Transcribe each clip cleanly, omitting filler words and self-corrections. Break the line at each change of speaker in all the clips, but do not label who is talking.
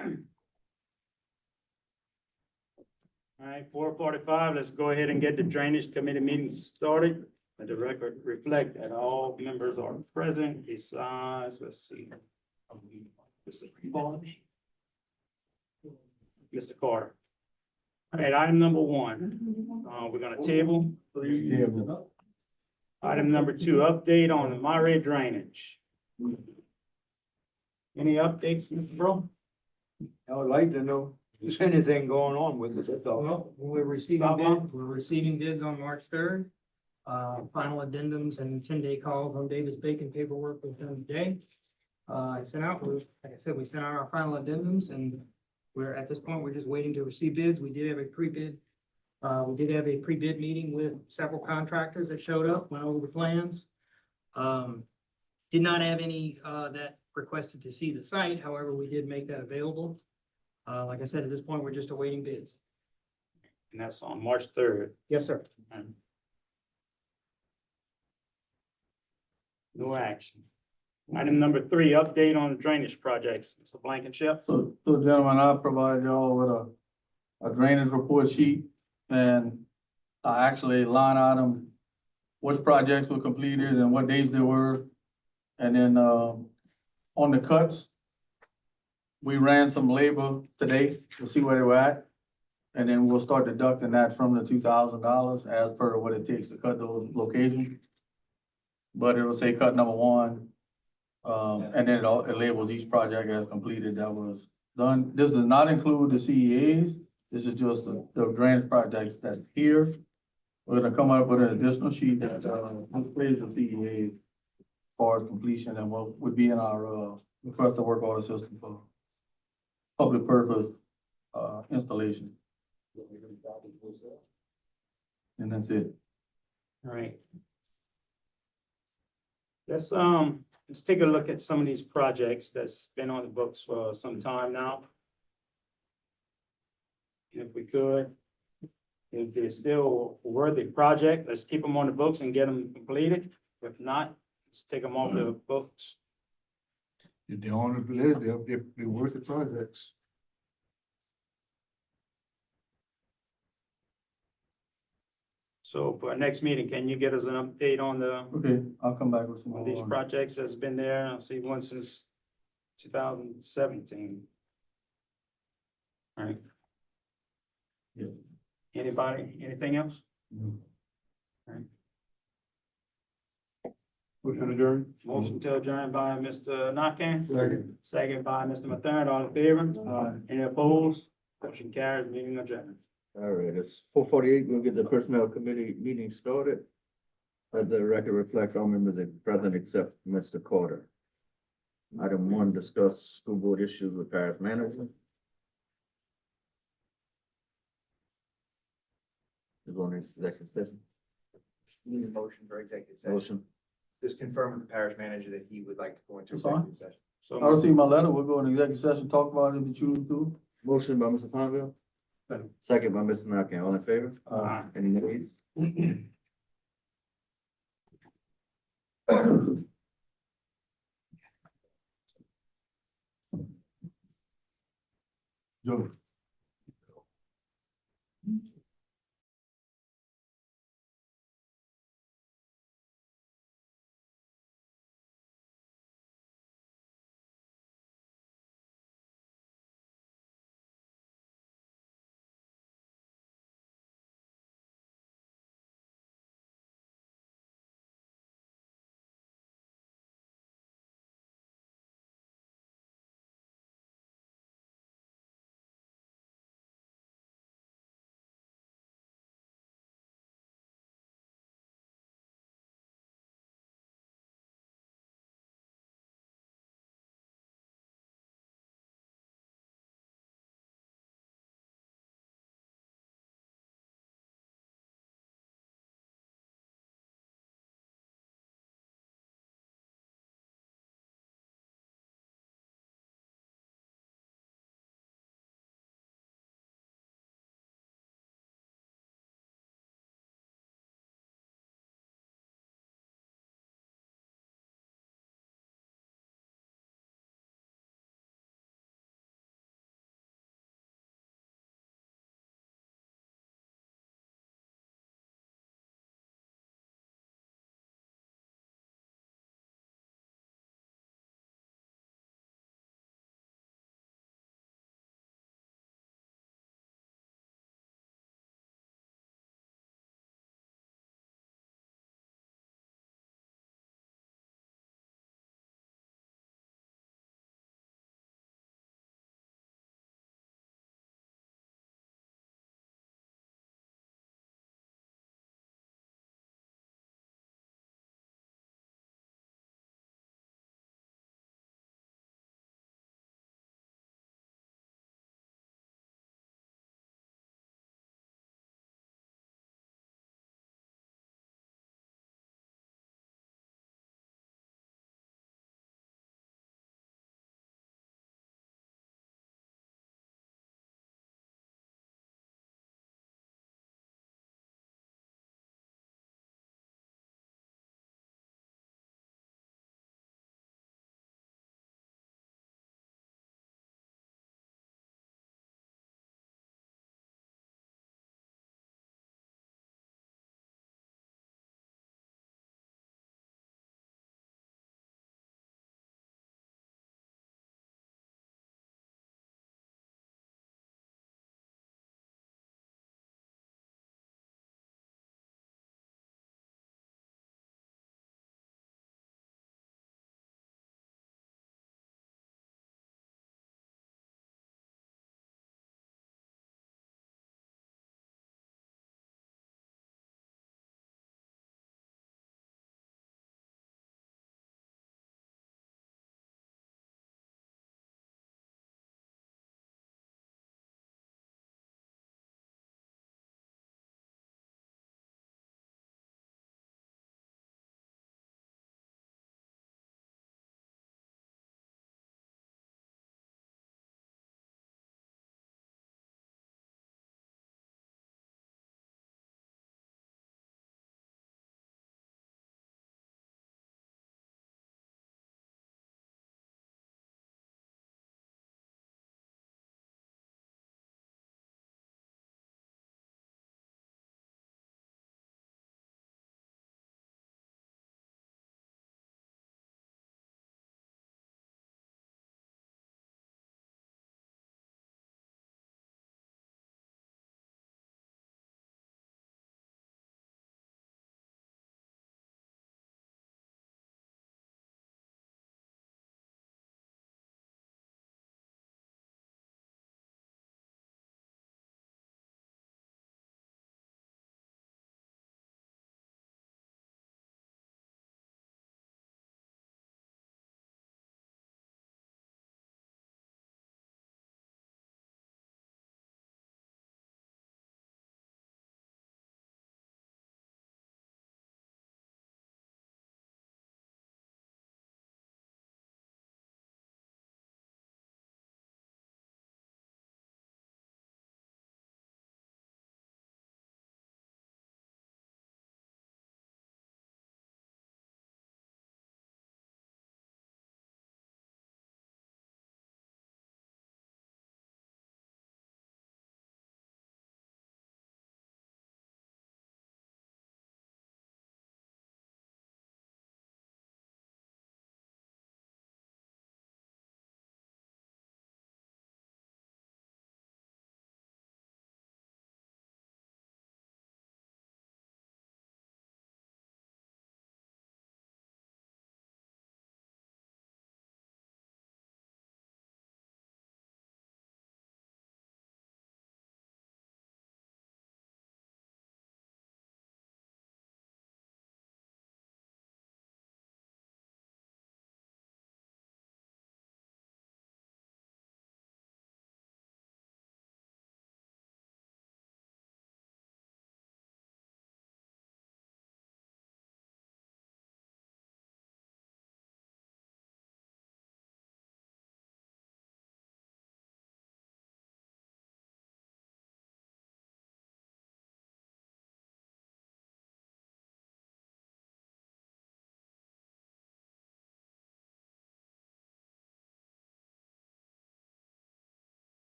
All right, 4:45, let's go ahead and get the drainage committee meeting started. Let the record reflect that all members are present besides, let's see. Mr. Carter. All right, item number one, we're gonna table. Item number two, update on the Monterey drainage. Any updates, Mr. Bro?
I would like to know if there's anything going on with it, that's all.
Well, we're receiving bids on March third. Final addendums and 10-day calls on Davis Bacon paperwork was done today. I sent out, like I said, we sent out our final addendums and we're at this point, we're just waiting to receive bids. We did have a pre-bid. We did have a pre-bid meeting with several contractors that showed up, went over the plans. Did not have any, that requested to see the site. However, we did make that available. Like I said, at this point, we're just awaiting bids.
And that's on March 3rd.
Yes, sir.
No action. Item number three, update on the drainage projects. Mr. Blankenship.
So gentlemen, I provided y'all with a drainage report sheet and I actually line item which projects were completed and what days they were. And then, on the cuts, we ran some labor today to see where they were at. And then we'll start deducting that from the $2,000 as per what it takes to cut those locations. But it'll say cut number one. And then it labels each project as completed that was done. This does not include the CEAs. This is just the drainage projects that's here. We're gonna come up with an additional sheet that, displays the CEAs as far as completion and what would be in our, request to work order system for public purpose, installation. And that's it.
All right. Let's take a look at some of these projects that's been on the books for some time now. If we could, if they're still a worthy project, let's keep them on the books and get them completed. If not, let's take them off the books.
If they're on the list, they're worth the projects.
So for our next meeting, can you get us an update on
Okay, I'll come back with some
on
more.
these projects that's been there? I see one since 2017. All right.
Yeah.
Anybody, anything else?
Mhm.
Motion adjourned.
Motion to adjourn by Mr. Nakane,
Second.
second by Mr. Mathern, all in favor? Any opposed? Motion carries, meeting adjourned.
All right, it's 4:48. We'll get the personnel committee meeting started. Let the record reflect all members are present except Mr. Carter. Item one, discuss school board issues with parish manager. We're going to executive session.
Need a motion for executive session.
Motion,
Just confirm with the parish manager that he would like to go into
That's fine.
executive session.
So
I received my letter. We'll go into executive session, talk about it if you choose to.
motion by Mr. Fonville. Second by Mr. Malcolm. All in favor? Any nays?
Joe.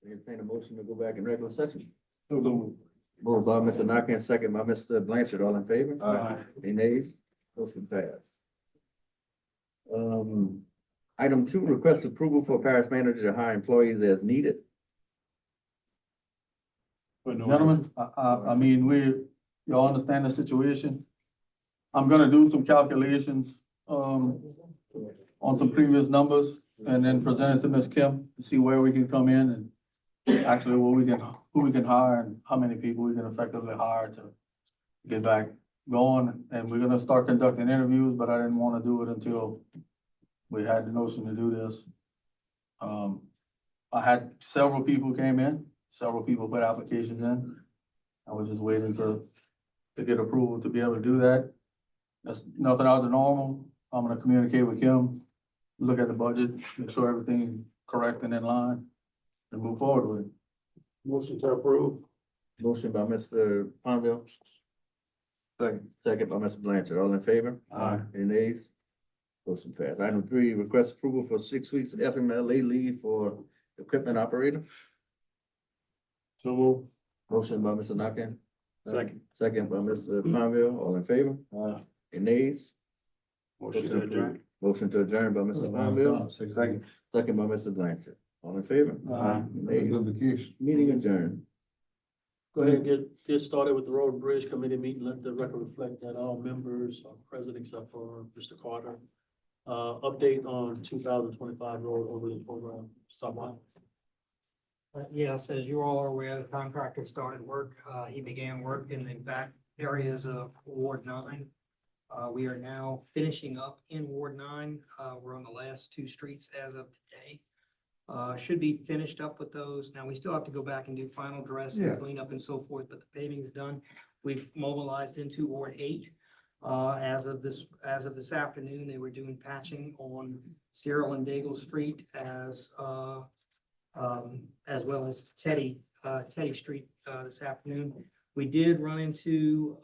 Entertain a motion to go back in regular session. Moved by Mr. Nakane, second by Mr. Blanchard, all in favor?
Aye.
Any nays? Motion passed. Item two, request approval for parish manager to hire employees as needed.
Gentlemen, I mean, y'all understand the situation. I'm gonna do some calculations, on some previous numbers and then present it to Ms. Kim to see where we can come in and actually who we can hire and how many people we can effectively hire to get back going. And we're gonna start conducting interviews, but I didn't wanna do it until we had the notion to do this. I had several people came in, several people put applications in. I was just waiting to get approval to be able to do that. That's nothing out of the normal. I'm gonna communicate with Kim, look at the budget, make sure everything is correct and in line, and move forward with it.
Motion to approve.
Motion by Mr. Ponville. Second by Mr. Blanchard, all in favor?
Aye.
Any nays? Motion passed. Item three, request approval for 6 weeks FMLA leave for equipment operator.
So move.
Motion by Mr. Nakane.
Second.
Second by Mr. Ponville, all in favor?
Aye.
Any nays?
Motion to adjourn.
Motion to adjourn by Mr. Ponville,
Second.
second by Mr. Blanchard, all in favor?
Aye.
Nays?
Good vacation.
Meeting adjourned.
Go ahead and get started with the road and bridge committee meeting. Let the record reflect that all members are present except for Mr. Carter. Update on 2025 road overlay program, someone.
Yes, as you all are aware, the contractor started work. He began work in the back areas of Ward 9. We are now finishing up in Ward 9. We're on the last two streets as of today. Should be finished up with those. Now, we still have to go back and do final dress
Yeah.
and clean up and so forth, but the paving is done. We've mobilized into Ward 8. As of this afternoon, they were doing patching on Cyril and Daigle Street as well as Teddy Street, this afternoon. We did run into,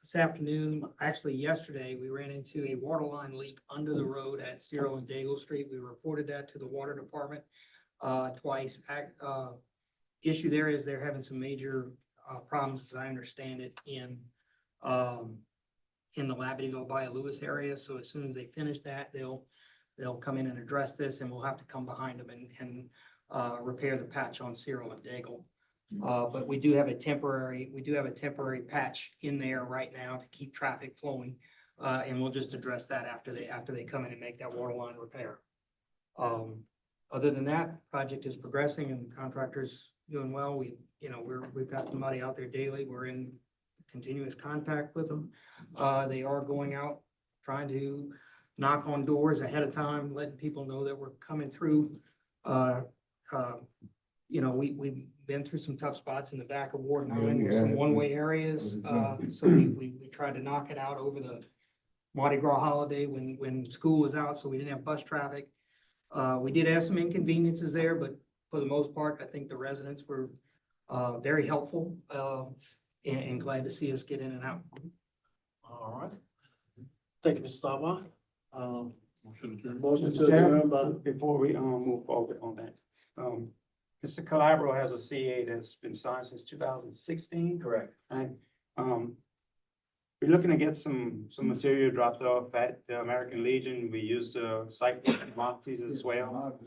this afternoon, actually yesterday, we ran into a water line leak under the road at Cyril and Daigle Street. We reported that to the water department, twice. Issue there is they're having some major, problems, as I understand it, in the Labadie by Lewis area. So as soon as they finish that, they'll come in and address this, and we'll have to come behind them and repair the patch on Cyril and Daigle. But we do have a temporary patch in there right now to keep traffic flowing. And we'll just address that after they come in and make that water line repair. Other than that, project is progressing and the contractor's doing well. We've got somebody out there daily. We're in continuous contact with them. They are going out, trying to knock on doors ahead of time, letting people know that we're coming through. We've been through some tough spots in the back of Ward 9, with some one-way areas. So we tried to knock it out over the Mardi Gras holiday when school was out, so we didn't have bus traffic. We did have some inconveniences there, but for the most part, I think the residents were very helpful and glad to see us get in and out.
All right. Thank you, Mr. Saba.
Motion to adjourn. Before we move forward on that, Mr. Calabro has a CA that's been signed since 2016.
Correct.
And we're looking to get some material dropped off at the American Legion. We used the site for commodities as well,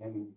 and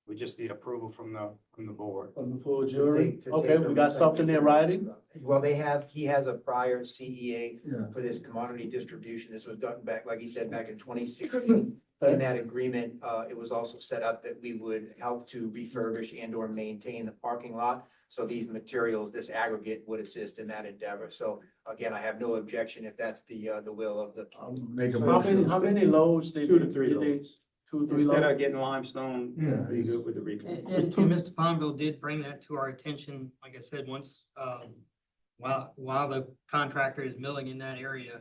we just need approval from the board.
On the full jury.
To take
Okay,
the-
we got something in writing.
Well, he has a prior CEA
Yeah.
for this commodity distribution. This was done back, like he said, back in 2016. In that agreement, it was also set up that we would help to refurbish and or maintain the parking lot. So these materials, this aggregate would assist in that endeavor. So again, I have no objection if that's the will of the.
Make a
How many loads did?
2 to 3
did they-
loads.
2 or 3
Instead
loads?
of getting limestone,
Yeah.
be good with the reclaim.
And Mr. Ponville did bring that to our attention, like I said, once, while the contractor is milling in that area,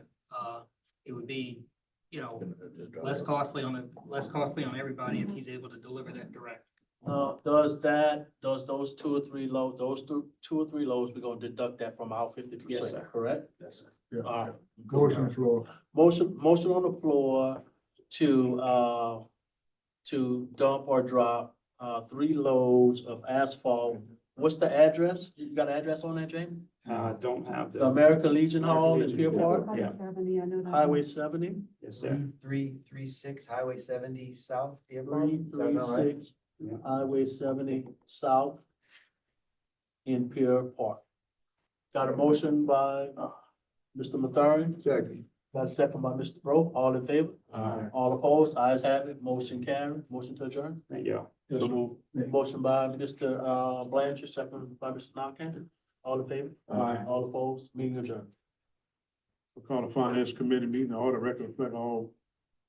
it would be, less costly on everybody if he's able to deliver that direct.
Does those 2 or 3 loads, two or three loads, we're gonna deduct that from our 50%?
Yes, sir.
Correct?
Yes, sir.
Yeah.
All right.
Motion floor.
Motion on the floor to dump or drop, 3 loads of asphalt. What's the address? You got an address on that, Jamie?
Don't have
The
the.
American Legion
American
Hall in
Legion,
Pier
yeah.
Park,
Yeah.
70, I know that.
Highway 70,
Yes, sir.
336 Highway 70 South, Deer Park.
336
Yeah.
Highway 70 South in Pier Park. Got a motion by Mr. Mathern,
Second.
got a second by Mr. Bro, all in favor?
Aye.
All opposed, ayes have it, motion carried, motion to adjourn.
Thank you.
So moved. Motion by Mr. Blanchard, second by Mr. Nakane, all in favor?
Aye.
All opposed, meeting adjourned.
We call the finance committee meeting, the order record reflect all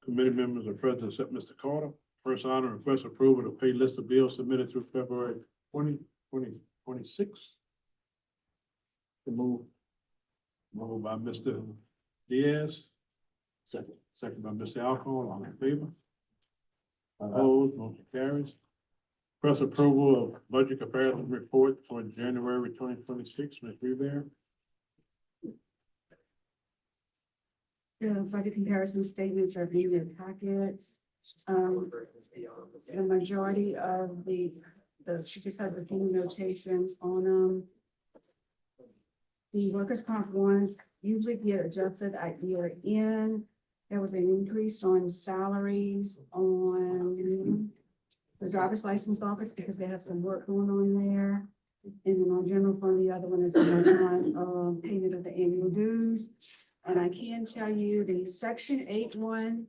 committee members are present except Mr. Carter. First item, request approval to pay list of bills submitted through February 2026. The move. Moved by Mr. Diaz. Second by Mr. Alcorn, all in favor? Opposed, motion carries. Request approval of budget comparison report for January 2026, Ms. Rivera.
The budget comparison statements are in your packets. The majority of she just has a few notations on them. The workers' comp ones usually get adjusted at year end. There was an increase on salaries on the driver's license office because they have some work going on there. And then on general fund, the other one is the one-time payment of the annual dues. And I can tell you the section 8.1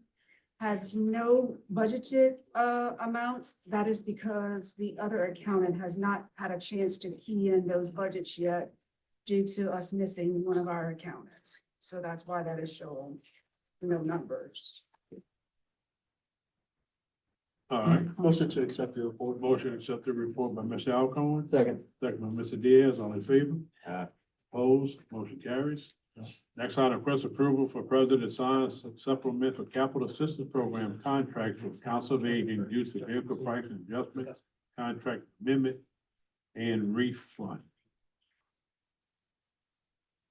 has no budgeted amounts. That is because the other accountant has not had a chance to key in those budgets yet due to us missing one of our accountants. So that's why that is showing no numbers.
All right,
Motion to accept the report.
motion to accept the report by Mr. Alcorn.
Second.
Second by Mr. Diaz, all in favor?
Aye.
Opposed, motion carries. Next item, request approval for president to sign supplemental capital assistance program contract with Council of Aging due to vehicle price adjustment, contract amendment, and refund.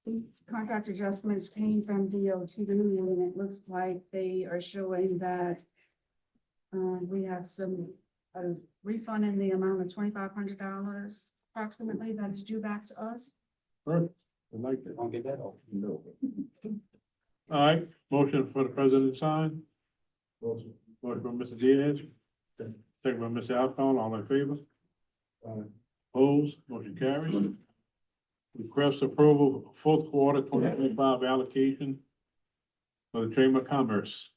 These contract adjustments came from DOT and it looks like they are showing that we have some refund in the amount of $2,500 approximately that is due back to us.
Perfect, I like that.
Won't get that off.
No.
All right, motion for the president to sign. Motion by Mr. Diaz. Second by Mr. Alcorn, all in favor? Opposed, motion carries. Request approval of fourth quarter 2025 allocation for the Chamber of Commerce.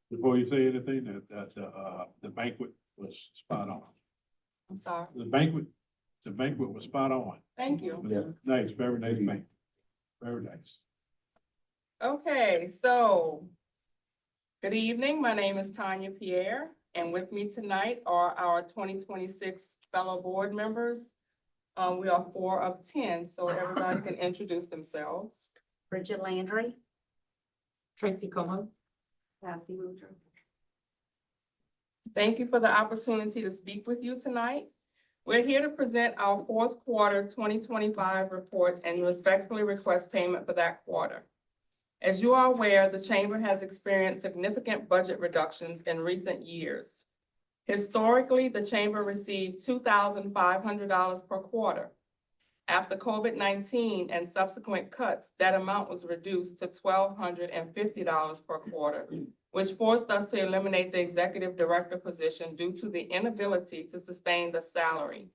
Before you say anything, the banquet was spot on.
I'm sorry.
The banquet was spot on.
Thank you.
Yeah.
Nice, very nice banquet. Very nice.
Okay, so good evening. My name is Tanya Pierre, and with me tonight are our 2026 fellow board members. We are 4 of 10, so everybody can introduce themselves.
Bridget Landry,
Tracy Como.
Cassie Woodruff.
Thank you for the opportunity to speak with you tonight. We're here to present our fourth quarter 2025 report and respectfully request payment for that quarter. As you are aware, the Chamber has experienced significant budget reductions in recent years. Historically, the Chamber received $2,500 per quarter. After COVID-19 and subsequent cuts, that amount was reduced to $1,250 per quarter, which forced us to eliminate the executive director position due to the inability to sustain the salary.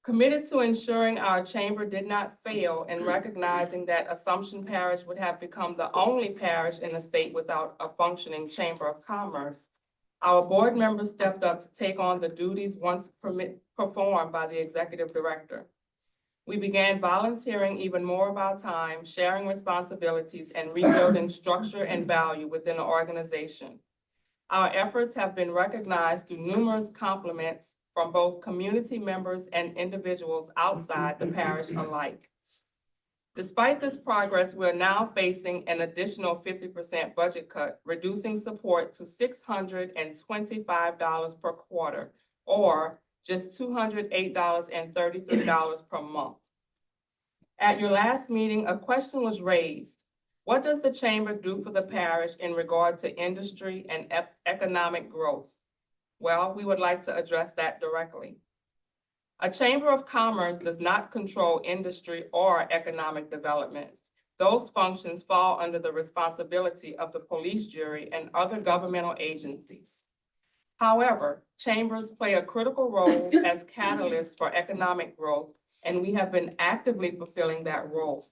Committed to ensuring our chamber did not fail and recognizing that Assumption Parish would have become the only parish in the state without a functioning Chamber of Commerce, our board members stepped up to take on the duties once performed by the executive director. We began volunteering even more of our time, sharing responsibilities, and rebuilding structure and value within the organization. Our efforts have been recognized through numerous compliments from both community members and individuals outside the parish alike. Despite this progress, we're now facing an additional 50% budget cut, reducing support to $625 per quarter, or just $208.33 per month. At your last meeting, a question was raised. What does the chamber do for the parish in regard to industry and economic growth? Well, we would like to address that directly. A chamber of commerce does not control industry or economic development. Those functions fall under the responsibility of the police jury and other governmental agencies. However, chambers play a critical role as catalysts for economic growth, and we have been actively fulfilling that role.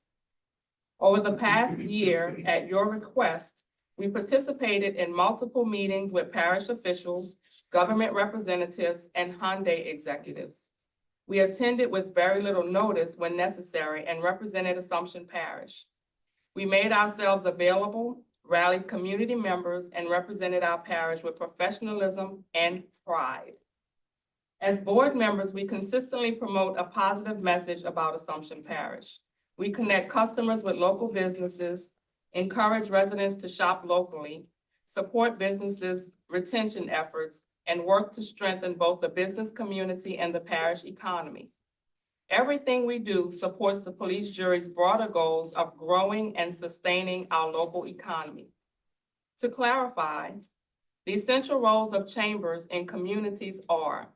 Over the past year, at your request, we participated in multiple meetings with parish officials, government representatives, and Hyundai executives. We attended with very little notice when necessary and represented Assumption Parish. We made ourselves available, rallied community members, and represented our parish with professionalism and pride. As board members, we consistently promote a positive message about Assumption Parish. We connect customers with local businesses, encourage residents to shop locally, support businesses' retention efforts, and work to strengthen both the business community and the parish economy. Everything we do supports the police jury's broader goals of growing and sustaining our local economy. To clarify, the essential roles of chambers in communities are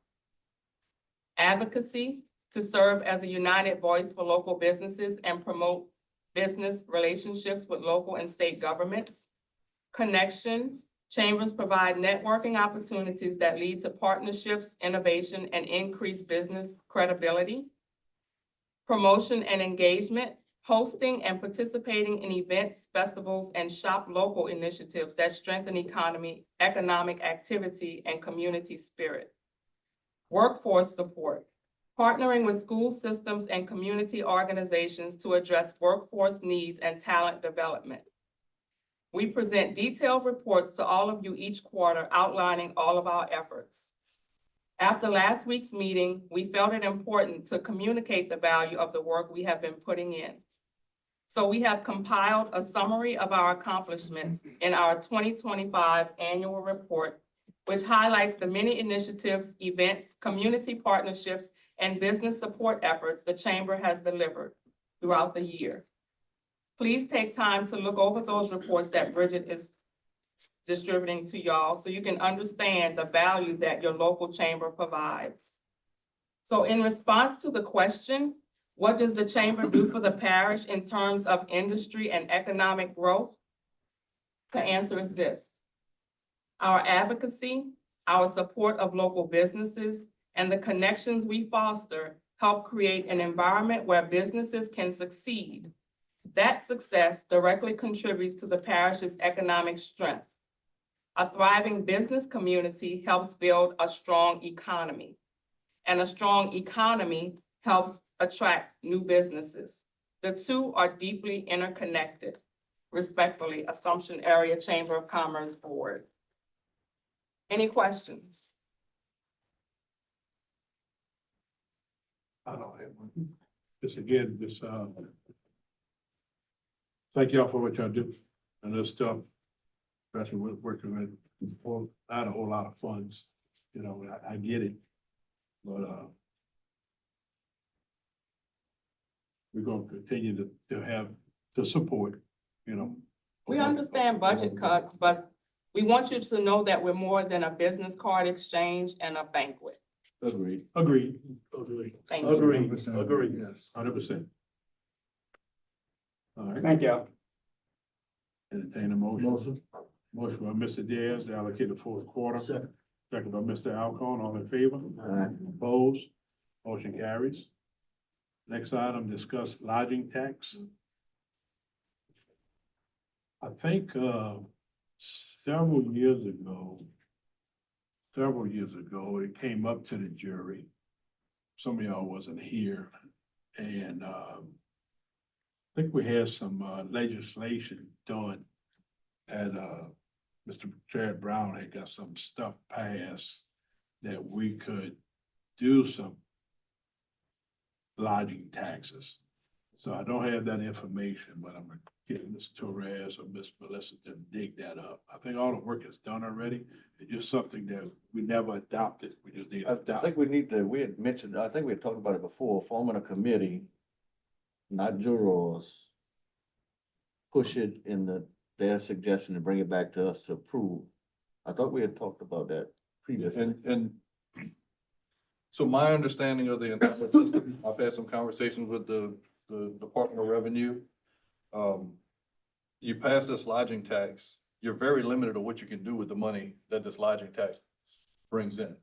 advocacy, to serve as a united voice for local businesses and promote business relationships with local and state governments. Connection, chambers provide networking opportunities that lead to partnerships, innovation, and increased business credibility. Promotion and engagement, hosting and participating in events, festivals, and shop local initiatives that strengthen economic activity, and community spirit. Workforce support, partnering with school systems and community organizations to address workforce needs and talent development. We present detailed reports to all of you each quarter outlining all of our efforts. After last week's meeting, we felt it important to communicate the value of the work we have been putting in. So we have compiled a summary of our accomplishments in our 2025 annual report, which highlights the many initiatives, events, community partnerships, and business support efforts the chamber has delivered throughout the year. Please take time to look over those reports that Bridget is distributing to y'all so you can understand the value that your local chamber provides. So in response to the question, what does the chamber do for the parish in terms of industry and economic growth? The answer is this. Our advocacy, our support of local businesses, and the connections we foster help create an environment where businesses can succeed. That success directly contributes to the parish's economic strength. A thriving business community helps build a strong economy, and a strong economy helps attract new businesses. The two are deeply interconnected. Respectfully, Assumption Area Chamber of Commerce Board. Any questions?
I don't have one. Thank y'all for what y'all do. And this stuff, especially with working with not a whole lot of funds, you know, I get it. But, we're gonna continue to have the support, you know.
We understand budget cuts, but we want you to know that we're more than a business card exchange and a banquet.
Agreed.
Agreed.
Thank you.
Agreed. Yes, 100%. All right,
Thank you.
entertain a motion. Motion by Mr. Diaz to allocate the fourth quarter.
Second.
Second by Mr. Alcone, all in favor?
Aye.
Opposed? Motion carries. Next item, discuss lodging tax. I think, several years ago, it came up to the jury. Some of y'all wasn't here, and, I think we had some, legislation done, and, Mr. Chad Brown had got some stuff passed that we could do some lodging taxes. So I don't have that information, but I'm gonna get Ms. Torres or Ms. Melissa to dig that up. I think all the work is done already. It's just something that we never adopted. We just need to
I
adopt.
think we need to, we had mentioned, I think we had talked about it before, forming a committee, not jurors. Push it in their suggestion to bring it back to us to approve. I thought we had talked about that previously.
And so my understanding of the entire system, I've had some conversations with the Department of Revenue. You pass this lodging tax, you're very limited on what you can do with the money that this lodging tax brings in,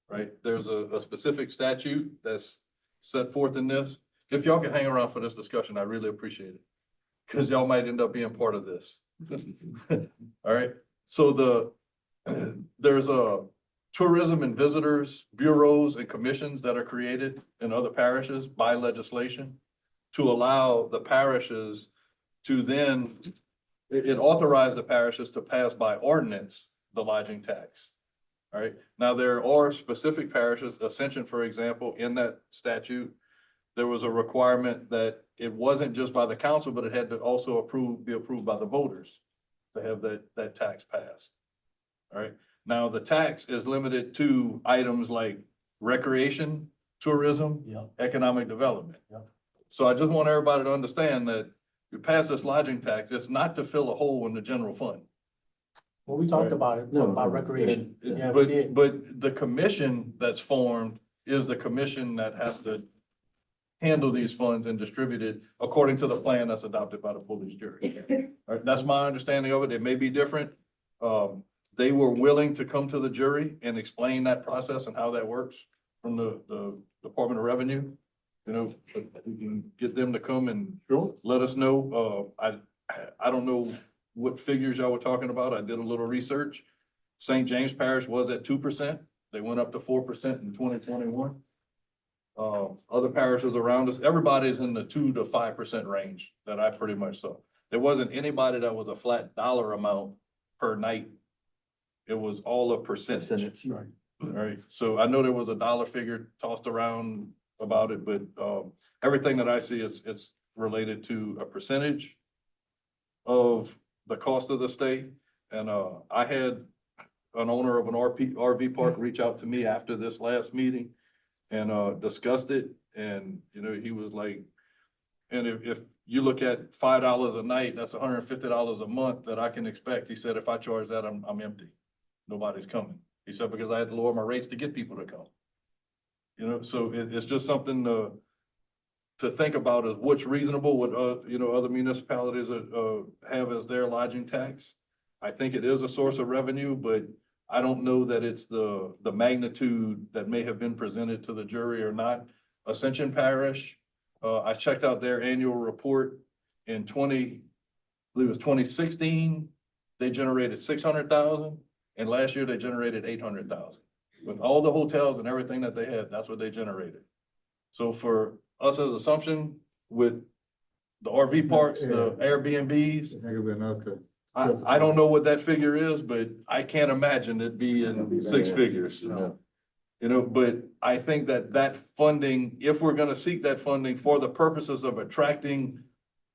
right? There's a specific statute that's set forth in this. If y'all can hang around for this discussion, I really appreciate it. Cause y'all might end up being part of this. All right, so there's tourism and visitors bureaus and commissions that are created in other parishes by legislation to allow the parishes to then, it authorized the parishes to pass by ordinance the lodging tax. All right, now there are specific parishes, Ascension, for example, in that statute, there was a requirement that it wasn't just by the council, but it had to also be approved by the voters to have that tax passed. All right, now the tax is limited to items like recreation, tourism,
Yeah.
economic development.
Yeah.
So I just want everybody to understand that you pass this lodging tax, it's not to fill a hole in the general fund.
Well, we talked about it,
No,
about recreation.
It-
Yeah, we
But,
did.
but the commission that's formed is the commission that has to handle these funds and distribute it according to the plan that's adopted by the police jury. All right, that's my understanding of it. It may be different. They were willing to come to the jury and explain that process and how that works from the Department of Revenue. You know, but we can get them to come and let us know. I don't know what figures y'all were talking about. I did a little research. St. James Parish was at 2%. They went up to 4% in 2021. Other parishes around us, everybody's in the 2 to 5% range that I pretty much saw. There wasn't anybody that was a flat dollar amount per night. It was all a percentage.
Right.
All right, so I know there was a dollar figure tossed around about it, but everything that I see is, it's related to a percentage of the cost of the stay. And I had an owner of an RV park reach out to me after this last meeting and discussed it. And, you know, he was like, and if you look at $5 a night, that's $150 a month that I can expect. He said, if I charge that, I'm empty. Nobody's coming. He said, because I had to lower my rates to get people to come. You know, so it's just something to think about is what's reasonable, what, you know, other municipalities have as their lodging tax. I think it is a source of revenue, but I don't know that it's the magnitude that may have been presented to the jury or not. Ascension Parish, I checked out their annual report in I believe it was 2016, they generated 600,000. And last year they generated 800,000. With all the hotels and everything that they had, that's what they generated. So for us as Assumption with the RV parks, the Airbnbs, I don't know what that figure is, but I can't imagine it be in six figures.
No.
You know, but I think that funding, if we're gonna seek that funding for the purposes of attracting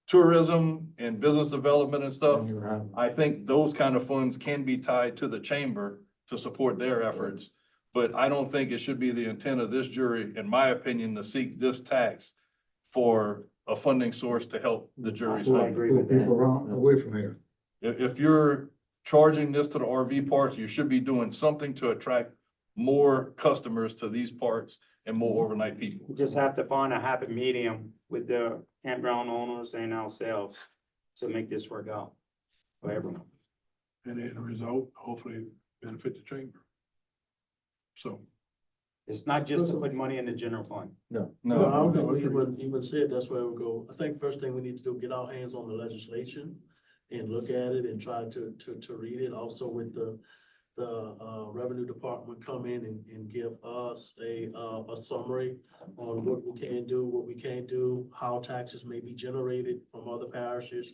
tourism and business development and stuff, I think those kind of funds can be tied to the chamber to support their efforts. But I don't think it should be the intent of this jury, in my opinion, to seek this tax for a funding source to help the jury's
I
funding.
agree with that.
Away from here.
If you're charging this to the RV parks, you should be doing something to attract more customers to these parks and more overnight people.
We just have to find a happy medium with the campground owners and ourselves to make this work out for everyone.
And as a result, hopefully benefit the chamber. So,
It's not just to put money in the general fund.
No, I
No,
don't think we even said that's where we go. I think first thing we need to do, get our hands on the legislation and look at it and try to read it. Also with the revenue department come in and give us a summary on what we can do, what we can't do, how taxes may be generated from other parishes,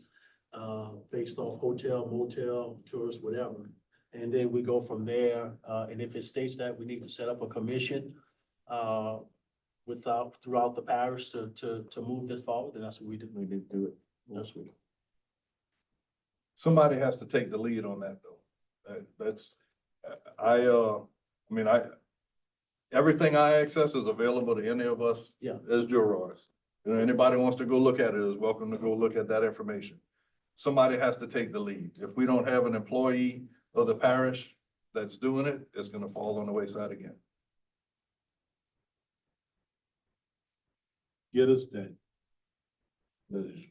based off hotel, motel, tourist, whatever. And then we go from there, and if it states that we need to set up a commission, throughout the parish to move this forward, then that's what we do.
We did do it.
That's what.
Somebody has to take the lead on that though. That's, everything I access is available to any of us.
Yeah.
As jurors. You know, anybody wants to go look at it is welcome to go look at that information. Somebody has to take the lead. If we don't have an employee of the parish that's doing it, it's gonna fall on the wayside again.
Get us that. Legislation.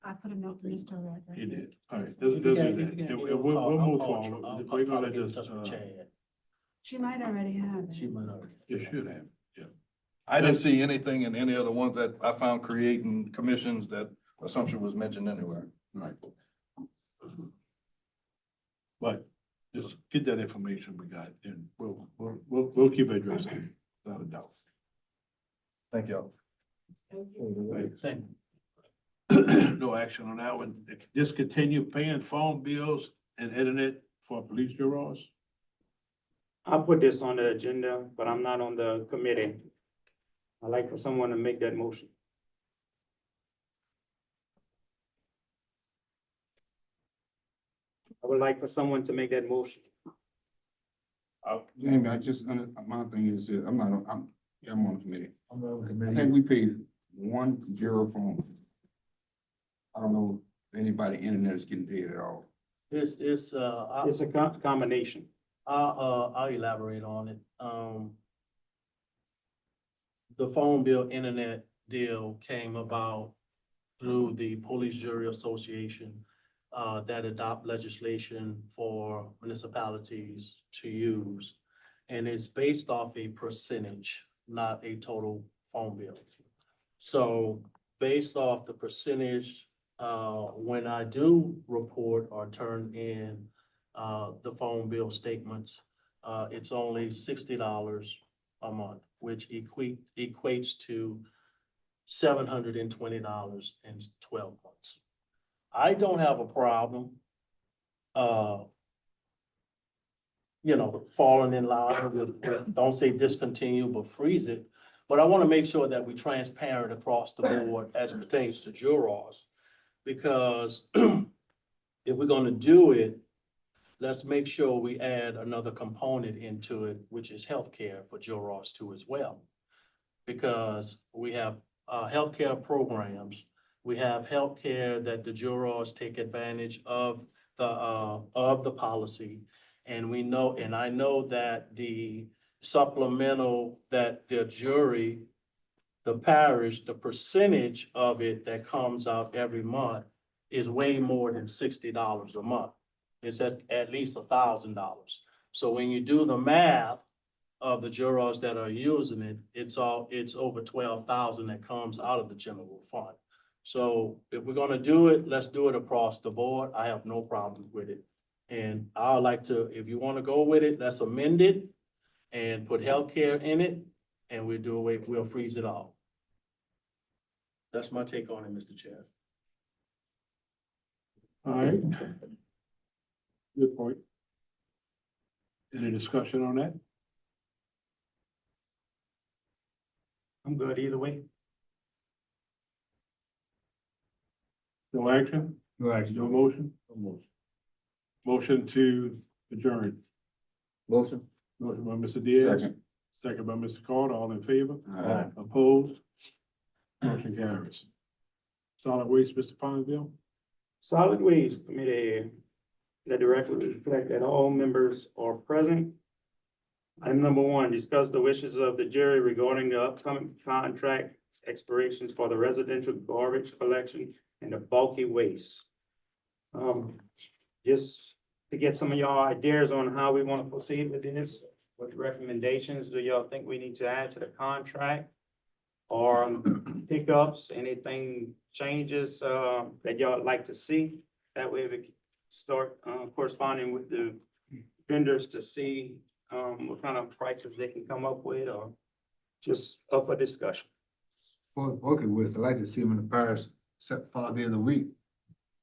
I put a note for Mr. Reddick.
He did. All right, let's
If you
do
can- if
that.
you can
And
get
we'll
I'll
move
call
forward.
I'll
We're
try to
gonna
get in
just,
touch with Chad.
She might already have it.
She might already.
you should have, yeah.
I didn't see anything in any of the ones that I found creating commissions that assumption was mentioned anywhere.
Right. But just get that information we got and we'll keep addressing it, without a doubt.
Thank y'all.
Thank
No action on that one. Just continue paying phone bills and internet for police bureaus.
I'll put this on the agenda, but I'm not on the committee. I'd like for someone to make that motion. I would like for someone to make that motion.
Jamie, my thing is, I'm not, I'm on the committee.
I'm on the
I
committee.
think we paid 1 phone. I don't know if anybody internet is getting paid at all.
It's,
It's a combination.
I'll elaborate on it. The phone bill internet deal came about through the Police Jury Association that adopt legislation for municipalities to use. And it's based off a percentage, not a total phone bill. So based off the percentage, when I do report or turn in the phone bill statements, it's only $60 a month, which equates to $720 in 12 months. I don't have a problem, falling in line with, don't say discontinue, but freeze it. But I want to make sure that we're transparent across the board as it pertains to jurors. Because if we're going to do it, let's make sure we add another component into it, which is healthcare for jurors too as well. Because we have healthcare programs, we have healthcare that the jurors take advantage of the policy. And we know, and I know that the supplemental that the jury, the parish, the percentage of it that comes out every month is way more than $60 a month. It's at least $1,000. So when you do the math of the jurors that are using it, it's over 12,000 that comes out of the general fund. So if we're gonna do it, let's do it across the board. I have no problem with it. And I'd like to, if you wanna go with it, let's amend it and put healthcare in it, and we'll freeze it all. That's my take on it, Mr. Chair.
All right. Good point. Any discussion on that?
I'm good either way.
No action?
No action.
No motion? Motion to adjourn.
Motion.
Motion by Mr. Diaz.
Second.
Second by Mr. Carter. All in favor?
Aye.
Opposed? Motion carries. Solid waste, Mr. Ponzville?
Solid Waste Committee, let the record reflect that all members are present. Item number 1, discuss the wishes of the jury regarding the upcoming contract expirations for the residential garbage collection and the bulky waste. Just to get some of y'all ideas on how we want to proceed with this, what recommendations do y'all think we need to add to the contract? Or pickups, anything changes that y'all would like to see? That way we can start corresponding with the vendors to see what kind of prices they can come up with, or just up for discussion.
Well, okay, with, I like to see them in the parish, except 5 days a week.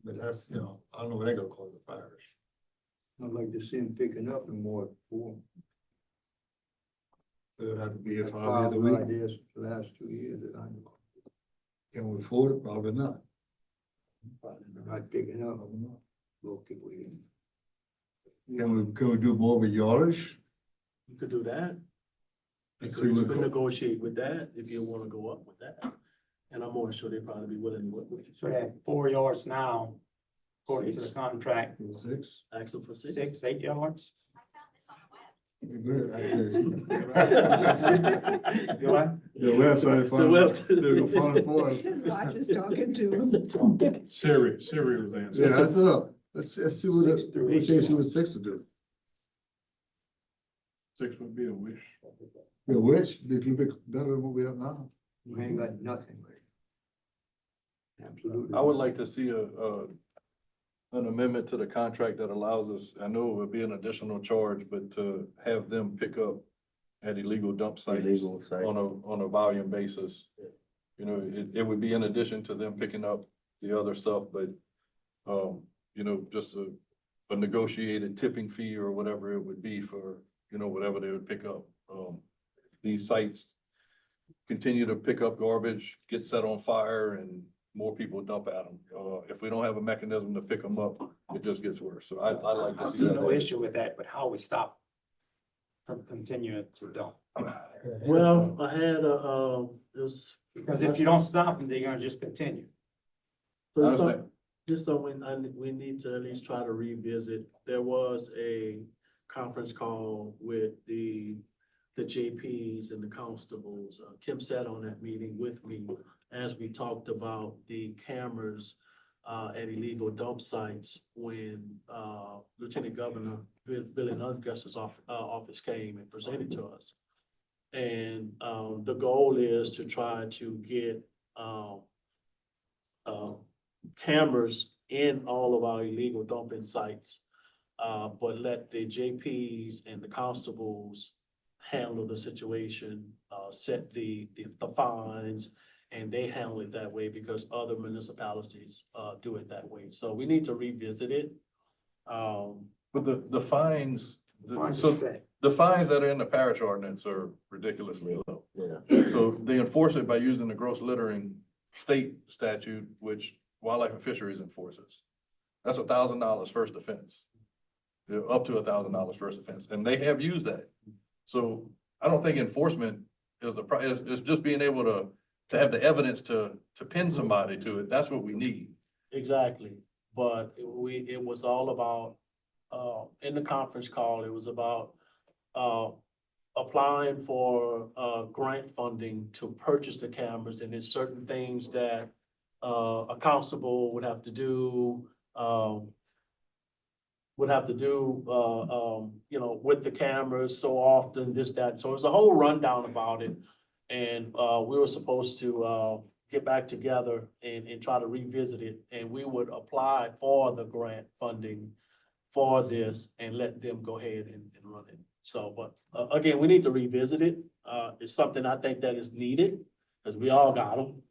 But that's, I don't know what they're gonna call the parish.
I'd like to see them picking up and more.
It'll have to be here 5 days a
Problem
week.
like this the last 2 years that I know.
Can we afford it? Probably not.
Probably not picking up. We'll keep waiting.
Can we do more with yardage?
You could do that. You
Let's
could,
see
you
what
could
co-
negotiate with that if you wanna go up with that. And I'm more sure they'd probably be willing to work with you.
So they have 4 yards now, according to the
Six.
contract,
6?
Ask them for 6.
6, 8 yards.
Good, actually.
You what?
The website,
The website.
they're gonna find it for us.
His watch is talking to him.
Siri was
Yeah,
answering.
that's up. Let's see what,
6 through 8
see what 6 will do.
6 would be a wish.
The which, be a little bit better than what we have now.
We ain't got nothing with it. Absolutely.
I would like to see an amendment to the contract that allows us, I know it would be an additional charge, but to have them pick up at illegal dump sites
Illegal sites.
on a volume basis. You know, it would be in addition to them picking up the other stuff, but, you know, just a negotiated tipping fee or whatever it would be for, you know, whatever they would pick up. These sites continue to pick up garbage, get set on fire, and more people dump at them. If we don't have a mechanism to pick them up, it just gets worse. So I'd like
I
to see
see
that.
no issue with that, but how we stop from continuing to dump?
Well, I had it was.
Because if you don't stop them, they're gonna just continue.
So
I
some-
understand.
Just so we need to at least try to revisit, there was a conference call with the JPs and the constables. Kim sat on that meeting with me as we talked about the cameras at illegal dump sites when Lieutenant Governor Billy Nunges's office came and presented to us. And the goal is to try to get cameras in all of our illegal dumping sites. But let the JPs and the constables handle the situation, set the fines, and they handle it that way because other municipalities do it that way. So we need to revisit it.
But the fines,
Fines
so
is bad.
the fines that are in the parish ordinance are ridiculously low.
Yeah.
So they enforce it by using the gross littering state statute, which Wildlife and Fisheries enforces. That's $1,000 first offense. Up to $1,000 first offense, and they have used that. So I don't think enforcement is is just being able to have the evidence to pin somebody to it. That's what we need.
Exactly, but it was all about, in the conference call, it was about, applying for, grant funding to purchase the cameras, and there's certain things that, a constable would have to do, you know, with the cameras so often, this, that. So it's a whole rundown about it. And, we were supposed to, get back together and try to revisit it. And we would apply for the grant funding for this and let them go ahead and run it. So, but, again, we need to revisit it. It's something I think that is needed, because we all got them.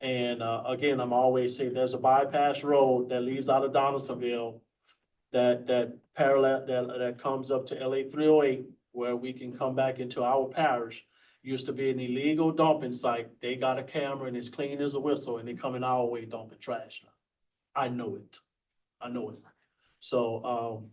And, again, I'm always saying there's a bypass road that leaves out of Donaldsonville that parallel, that comes up to LA 308, where we can come back into our parish. Used to be an illegal dumping site. They got a camera and it's clean as a whistle, and they come in our way dumping trash now. I know it. So,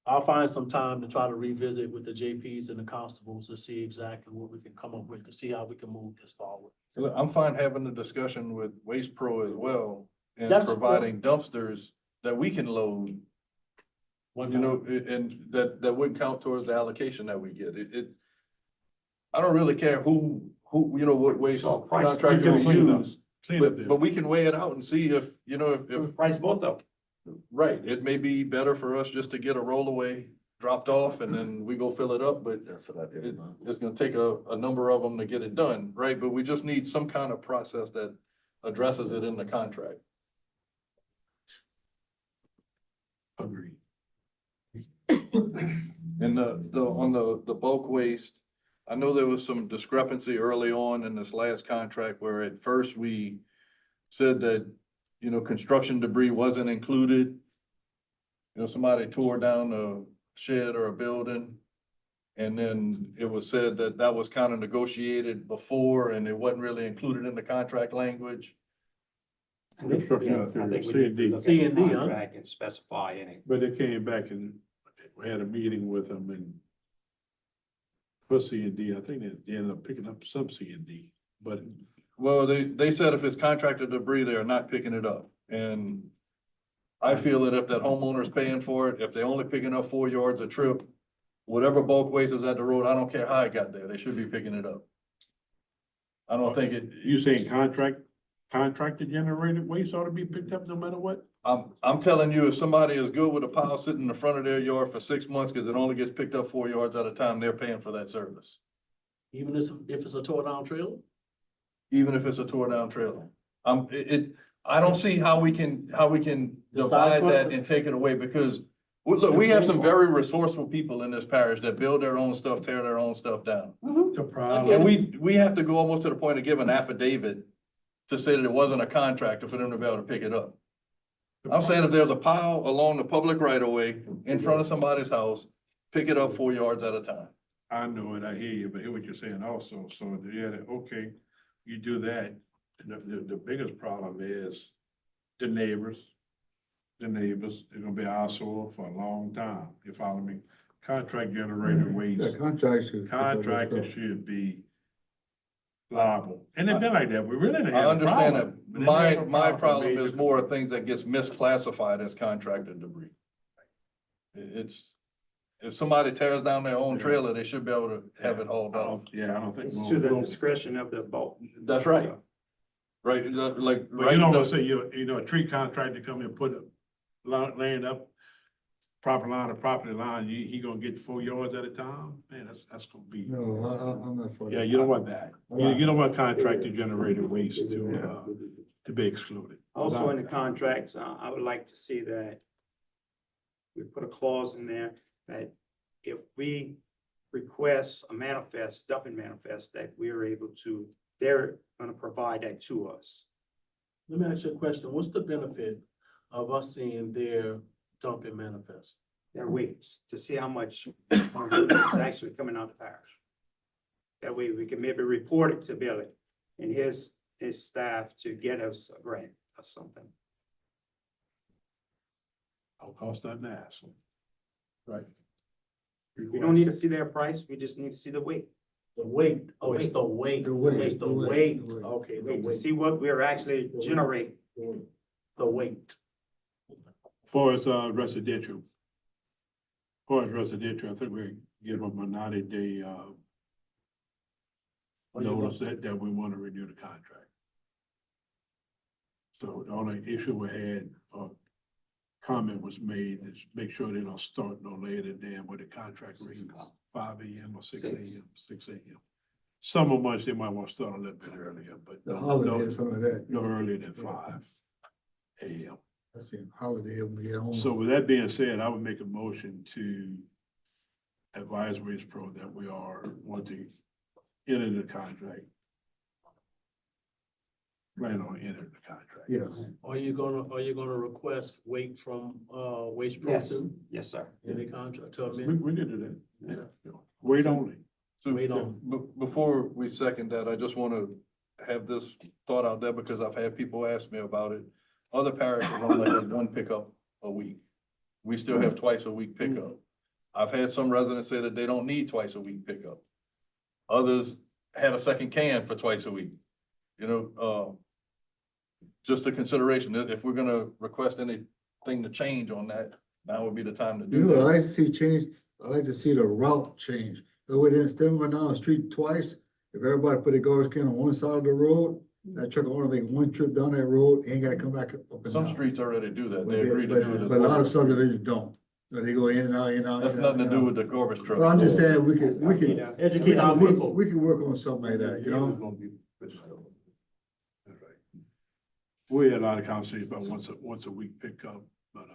I'll find some time to try to revisit with the JPs and the constables to see exactly what we can come up with, to see how we can move this forward.
Look, I'm fine having the discussion with Waste Pro as well, and
That's-
providing dumpsters that we can load, you know, and that wouldn't count towards the allocation that we get. I don't really care who, you know, what waste
So price
contractor we
clean up.
use,
Clean up
but
there.
we can weigh it out and see if, you know, if,
Price both of them.
right, it may be better for us just to get a rollaway dropped off and then we go fill it up, but
That's what I did.
it's gonna take a number of them to get it done, right? But we just need some kind of process that addresses it in the contract.
Agreed.
And on the bulk waste, I know there was some discrepancy early on in this last contract where at first we said that, you know, construction debris wasn't included. You know, somebody tore down a shed or a building, And then it was said that that was kind of negotiated before and it wasn't really included in the contract language.
I think, yeah, I think we need to look at the
C&D, huh?
contract and specify in it.
But they came back and we had a meeting with them and for C&D, I think they ended up picking up some C&D, but
Well, they said if it's contracted debris, they are not picking it up. And I feel that if that homeowner's paying for it, if they're only picking up 4 yards a trip, whatever bulk waste is at the road, I don't care how it got there, they should be picking it up. I don't think it,
you saying contracted generated waste ought to be picked up no matter what?
I'm telling you, if somebody is good with a pile sitting in the front of their yard for 6 months, because it only gets picked up 4 yards at a time, they're paying for that service.
Even if it's a tore down trailer?
Even if it's a tore down trailer. I don't see how we can divide that and take it away, because look, we have some very resourceful people in this parish that build their own stuff, tear their own stuff down.
The problem.
And we have to go almost to the point of giving an affidavit to say that it wasn't a contractor for them to be able to pick it up. I'm saying if there's a pile along the public right of way in front of somebody's house, pick it up 4 yards at a time.
I know it, I hear you, but hear what you're saying also, so, yeah, okay, you do that, the biggest problem is the neighbors. The neighbors, they're gonna be our soil for a long time, you follow me? Contract generated waste,
Yeah,
contractors should be liable, and it's been like that, we really didn't
I
have a
understand
problem.
that.
We didn't have a
My
for
problem
major-
is more things that gets misclassified as contracted debris. It's, if somebody tears down their own trailer, they should be able to have it hauled off.
Yeah, I don't think.
It's to the discretion of the bulk.
That's right. Right, like,
But you
right,
don't wanna say, a tree contractor come and put land up, proper line to property line, he gonna get 4 yards at a time? Man, that's gonna be,
No, I'm not for that.
yeah, you don't want that. You don't want contractor generated waste to be excluded.
Also in the contracts, I would like to see that we put a clause in there that if we request a manifest, dumping manifest, that we are able to, they're gonna provide that to us.
Let me ask you a question. What's the benefit of us seeing their dumping manifest?
Their weights, to see how much is actually coming out the parish. That way we can maybe report it to Billy and his staff to get us a grant or something.
I'll cost that an ass. Right.
We don't need to see their price, we just need to see the weight.
The weight, oh, it's the weight.
The weight,
It's the
the weight,
weight,
the weight.
okay, the
Wait to
weight,
see what we're actually generating.
the weight.
For as residential. For as residential, I think we give them a 90-day notice that we want to renew the contract. So the only issue we had, comment was made, is make sure they don't start no later than what the contract reads, 5 AM or 6 AM, 6 AM. Summer months, they might want to start a little bit earlier, but
The holiday or something like that.
no earlier than 5 AM.
I see holiday, we get home.
So with that being said, I would make a motion to advise Waste Pro that we are wanting to enter the contract. Plan on entering the contract.
Yes.
Are you gonna request weight from, Waste Pro
Yes,
too?
yes, sir.
In the contract, tell
We,
me,
we can do that. Yeah. Wait only.
So,
Wait on.
before we second that, I just want to have this thought out there because I've had people ask me about it. Other parishes only have 1 pickup a week. We still have twice a week pickup. I've had some residents say that they don't need twice a week pickup. Others had a second can for twice a week. Just a consideration, if we're gonna request anything to change on that, now would be the time to
You
do
know, I
that.
like to see change, I like to see the route change. That way, instead of going down the street twice, if everybody put a garbage can on one side of the road, that truck will only make 1 trip down that road, ain't gotta come back up and
Some
down.
streets already do that,
But
they agree to do it.
but a lot of subdivisions don't. So they go in and out, in and out.
That's
in and out,
nothing to
in and
do
out.
with the garbage truck.
Well, I'm just saying, we could.
educate our people.
We can work on something like that, you know?
That's right. We had a lot of conversations about once a week pickup, but,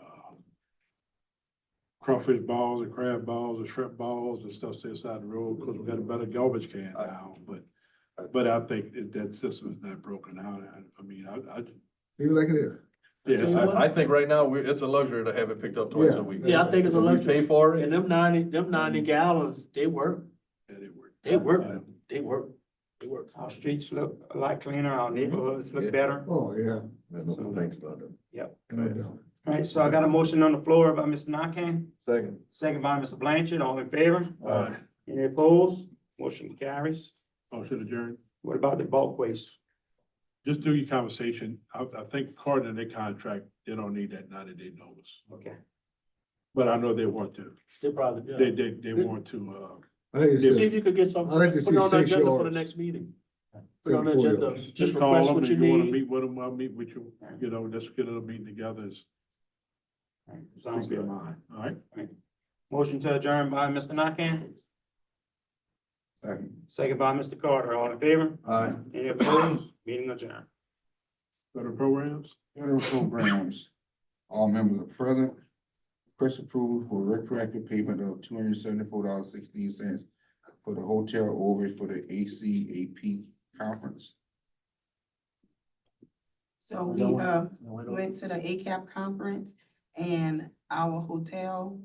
crawfish balls and crab balls and shrimp balls and stuff stays aside the road because we got a better garbage can now, but I think that system is not broken out. I mean,
Leave it like it is.
Yes,
I think right now, it's a luxury to have it picked up twice a week.
Yeah, I think it's a
If we
luxury.
pay for it.
And them 90 gallons, they work,
Yeah, they work.
they work, they work, they work.
Our streets look a lot cleaner, our neighborhoods
Yeah.
look better.
Oh, yeah,
No complaints about them.
no doubt.
All right, so I got a motion on the floor by Mr. Nakane,
Second.
second by Mr. Blanchard, all in favor?
Aye.
Any opposed? Motion carries.
Motion adjourned.
What about the bulk waste?
Just through your conversation, I think according to their contract, they don't need that 90-day notice.
Okay.
But I know they want to,
They probably, yeah.
they want to,
I think it's
See if
just,
you could get some,
I'd like to
put
see
it on the
6
agenda for the
yards.
next meeting. Put it on the
34
agenda,
yards.
just
call
request
them,
what
if
you
you wanna
need.
meet with them, I'll meet with you, let's get a meeting together.
All right, sounds good.
All right,
Motion to adjourn by Mr. Nakane, second by Mr. Carter, all in favor?
Aye.
Any opposed? Meeting adjourned.
go to programs.
federal programs, all members are present. Request approval for retroactive payment of $274.16 for the hotel overage for the ACAP conference.
So we went to the ACAP conference and our hotel,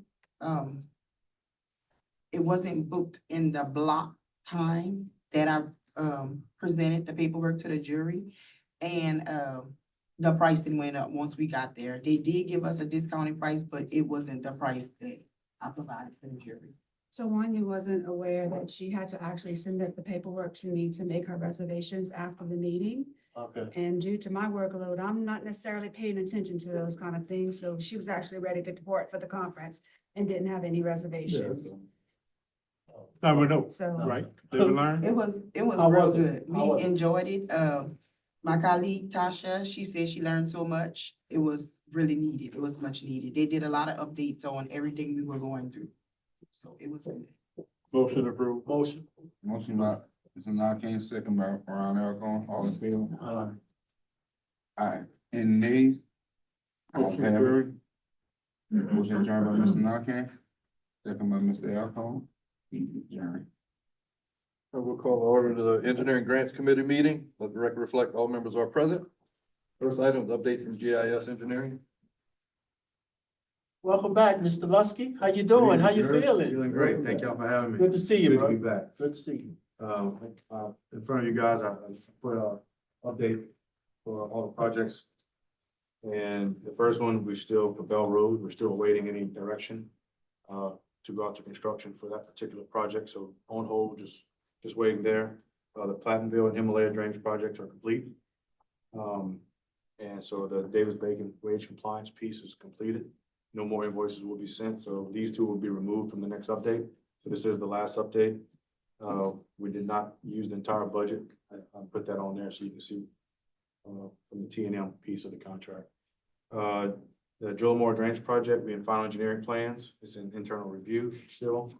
it wasn't booked in the block time that I presented the paperwork to the jury. And the pricing went up once we got there. They did give us a discounted price, but it wasn't the price that I provided for the jury.
So Wanya wasn't aware that she had to actually submit the paperwork to me to make her reservations after the meeting.
Okay.
And due to my workload, I'm not necessarily paying attention to those kind of things. So she was actually ready to depart for the conference and didn't have any reservations.
Now we know,
So.
right? Live and learn.
It was
How
real
was it?
good.
How
We
was it?
enjoyed it. My colleague Tasha, she said she learned so much. It was really needed. It was much needed. They did a lot of updates on everything we were going through. So it was good.
Motion approved.
Motion.
Motion by Mr. Nakane, second by Ron Alcon, all in favor? Aye. Any nays? Ayes
Motion
have it.
carried.
Motion adjourned by Mr. Nakane, second by Mr. Alcon. Adjourned.
I will call to order the Engineering Grants Committee meeting. Let the record reflect all members are present. First item is update from GIS Engineering.
Welcome back, Mr. Lusky. How you doing? How you feeling?
Feeling great. Thank y'all for having me.
Good to see you,
Good to be
bro.
back.
Good to see you.
In front of you guys, I put a update for all the projects. And the first one, we still, for Bell Road, we're still awaiting any direction to go out to construction for that particular project. So on hold, just waiting there. The Platinville and Himalaya drainage projects are complete. And so the Davis-Bacon wage compliance piece is completed. No more invoices will be sent, so these two will be removed from the next update. So this is the last update. We did not use the entire budget. I put that on there so you can see from the T&M piece of the contract. The Joel Moore Drainage Project, we in final engineering plans. It's in internal review still.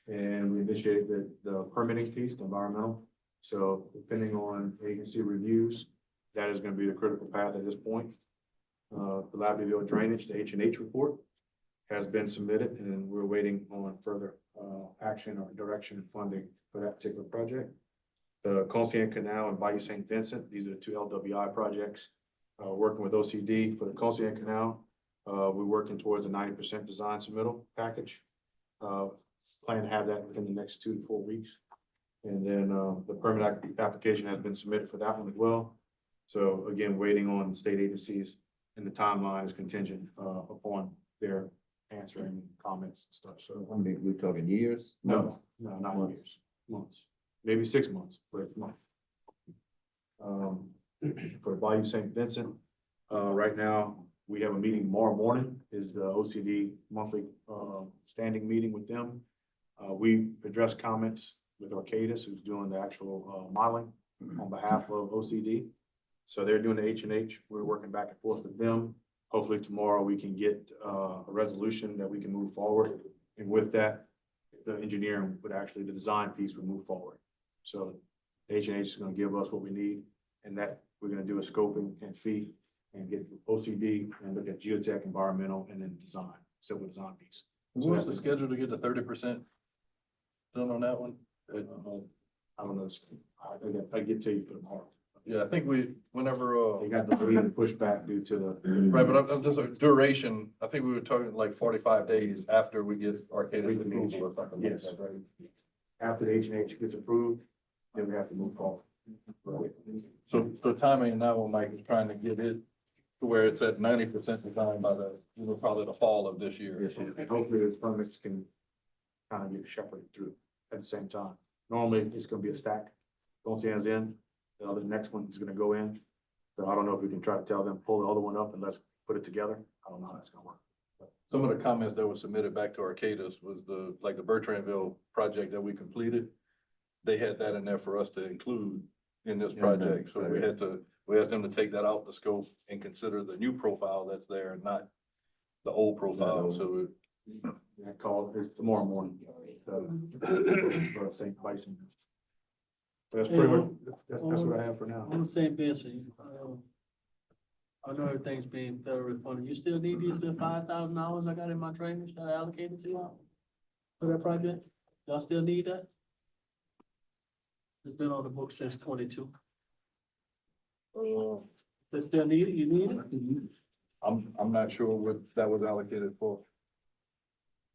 And we initiated the permitting piece, the environmental. So depending on agency reviews, that is gonna be the critical path at this point. The Labbyville Drainage, the H&H report has been submitted, and we're waiting on further action or direction and funding for that particular project. The Colcian Canal and Bayou St. Vincent, these are the two LWI projects. Working with OCD for the Colcian Canal, we're working towards a 90% design submittal package. Plan to have that within the next 2 to 4 weeks. And then the permit application has been submitted for that one as well. So again, waiting on state agencies, and the timeline is contingent upon their answering comments and stuff. So
I mean, we're talking years?
no, not
Months.
years, months, maybe 6 months, but it's month. For Bayou St. Vincent, right now, we have a meeting tomorrow morning, is the OCD monthly standing meeting with them. We addressed comments with Arcadis, who's doing the actual modeling on behalf of OCD. So they're doing the H&H. We're working back and forth with them. Hopefully tomorrow we can get a resolution that we can move forward. And with that, the engineering would actually, the design piece would move forward. So H&H is going to give us what we need, and that we're going to do a scoping and fee and get OCD and look at geotech, environmental, and then design, civil design piece. So
What's
that's
the schedule to get the 30% done on that one?
I don't know. I get to you for tomorrow.
Yeah, I think whenever,
They got the lead and pushed back due to the.
right, but I'm just, duration, I think we were talking like 45 days after we get Arcata's approval or something like
Yes.
that, right?
After the H&H gets approved, then we have to move forward.
So timing now, Mike is trying to get it to where it's at 90% design by probably the fall of this year.
And hopefully the permits can kind of get shepherded through at the same time. Normally, it's gonna be a stack. Once the end's in, the next one is gonna go in. So I don't know if we can try to tell them, pull the other one up and let's put it together. I don't know how that's gonna work.
Some of the comments that were submitted back to Arcata's was the Bertrandville project that we completed. They had that in there for us to include in this project, so we asked them to take that out the scope and consider the new profile that's there, not the old profile, so.
I call it tomorrow morning. For St. Bison. That's pretty much, that's what I have for now.
On the same Benson, I know everything's being federally funded. You still need these little $5,000 I got in my drainage that I allocated to y'all for that project? Y'all still need that? It's been on the book since 22. They still need it? You need it?
I'm not sure what that was allocated for.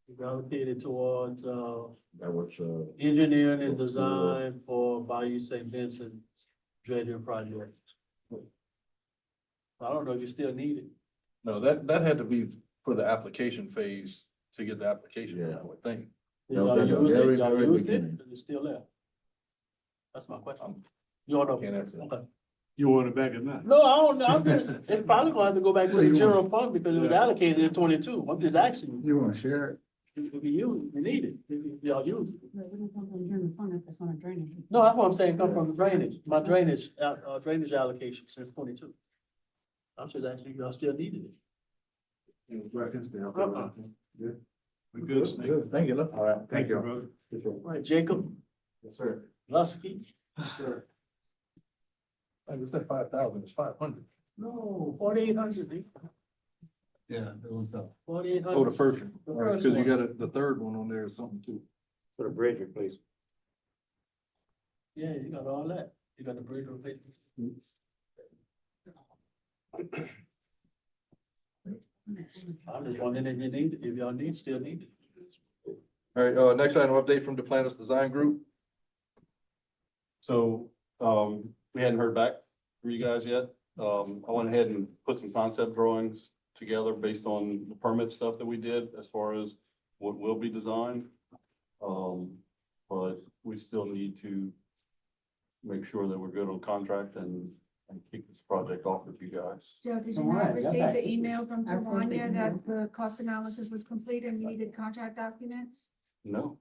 You allocated towards,
That was,
engineering and design for Bayou St. Vincent dredging project. I don't know if you still need it.
No, that had to be for the application phase to get the application, in, I would think.
Did
That was
y'all
at the
use
very,
it? Y'all
very
used it?
beginning.
Is it still there? That's my question. You don't know?
Can't answer that.
Okay.
You want it back or not?
No, I don't, I'm just, it's probably gonna have to go back to the general fund because it was
Yeah.
allocated in 22. I'm just asking
you wanna share it?
you, if you use, it, you need it, if y'all use it.
No, we don't come from here in the front if it's on a drainage.
No, that's what I'm saying, come from the drainage, my drainage, drainage allocation since 22. I'm just asking, y'all still needed it. Uh-uh.
We good, Snake?
Thank you.
All right, thank you.
brother.
All right, Jacob,
Yes, sir.
Lusky.
Sure.
Like we said, 5,000, it's 500.
No, 4,800.
Yeah, it was,
4,800.
Oh, the first one,
The
because
first
you
one.
got the third one on there or something too.
For the bridge replacement.
Yeah, you got all that. You got the bridge replacement. I'm just wondering if you need, if y'all need, still need it.
All right, next item, update from the Planners Design Group.
So, we hadn't heard back from you guys yet. I went ahead and put some concept drawings together based on the permit stuff that we did as far as what will be designed. But we still need to make sure that we're good on contract and kick this project off with you guys.
Joe, did you not receive the email from Tawanya that the cost analysis was complete and we needed contract documents?
No,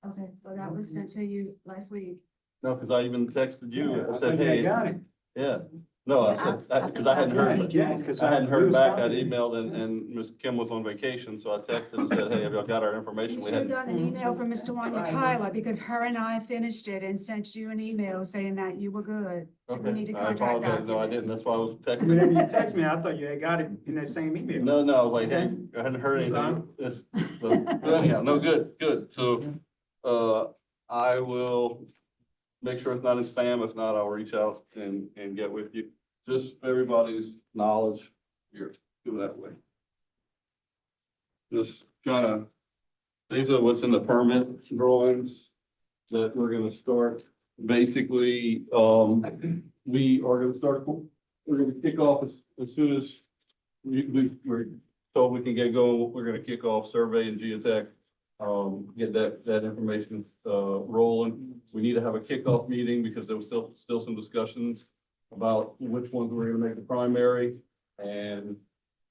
Okay, well, that was sent to you last week.
no, because I even texted you. I said,
think I
hey,
got it.
yeah. No, I said, because I hadn't heard,
Yeah, 'cause
I hadn't
we
heard
was
back. I'd
copied.
emailed and Ms. Kim was on vacation, so I texted and said, hey, have y'all got our information?
You
We
should have
hadn't.
gotten an email from Ms. Tawanya Tyler because her and I finished it and sent you an email saying that you were good. So we
Okay,
needed
I
contract
apologize. No, I didn't.
documents.
That's why I was
I mean,
texting.
you text me, I thought you had got it in that same email.
No, no, I was like, hey, I hadn't heard anything. So, anyhow, no, good. So, I will make sure it's not in spam. If not, I'll reach out and get with you. Just for everybody's knowledge, you're doing that way. Just kind of, these are what's in the permit drawings that we're gonna start. Basically, we are gonna start, we're gonna kick off as soon as we're told we can get going, we're gonna kick off survey and geotech. Get that information, rolling. We need to have a kickoff meeting because there was still some discussions about which ones we're gonna make the primary and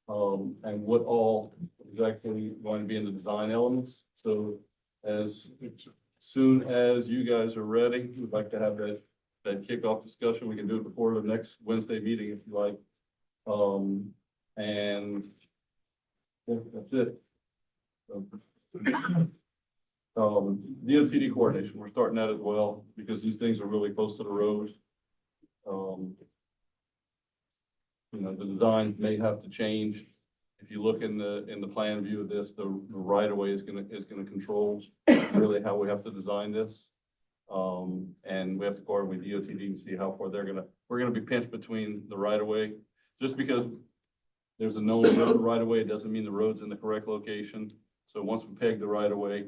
what all exactly going to be in the design elements. So as soon as you guys are ready, we'd like to have that kickoff discussion. We can do it before the next Wednesday meeting if you like. And yeah, that's it. DOTD coordination, we're starting that as well because these things are really close to the road. The design may have to change. If you look in the plan view of this, the right of way is gonna control really how we have to design this. And we have to coordinate with DOTD and see how far we're gonna be pinched between the right of way. Just because there's a known road right of way, it doesn't mean the road's in the correct location. So once we peg the right of way,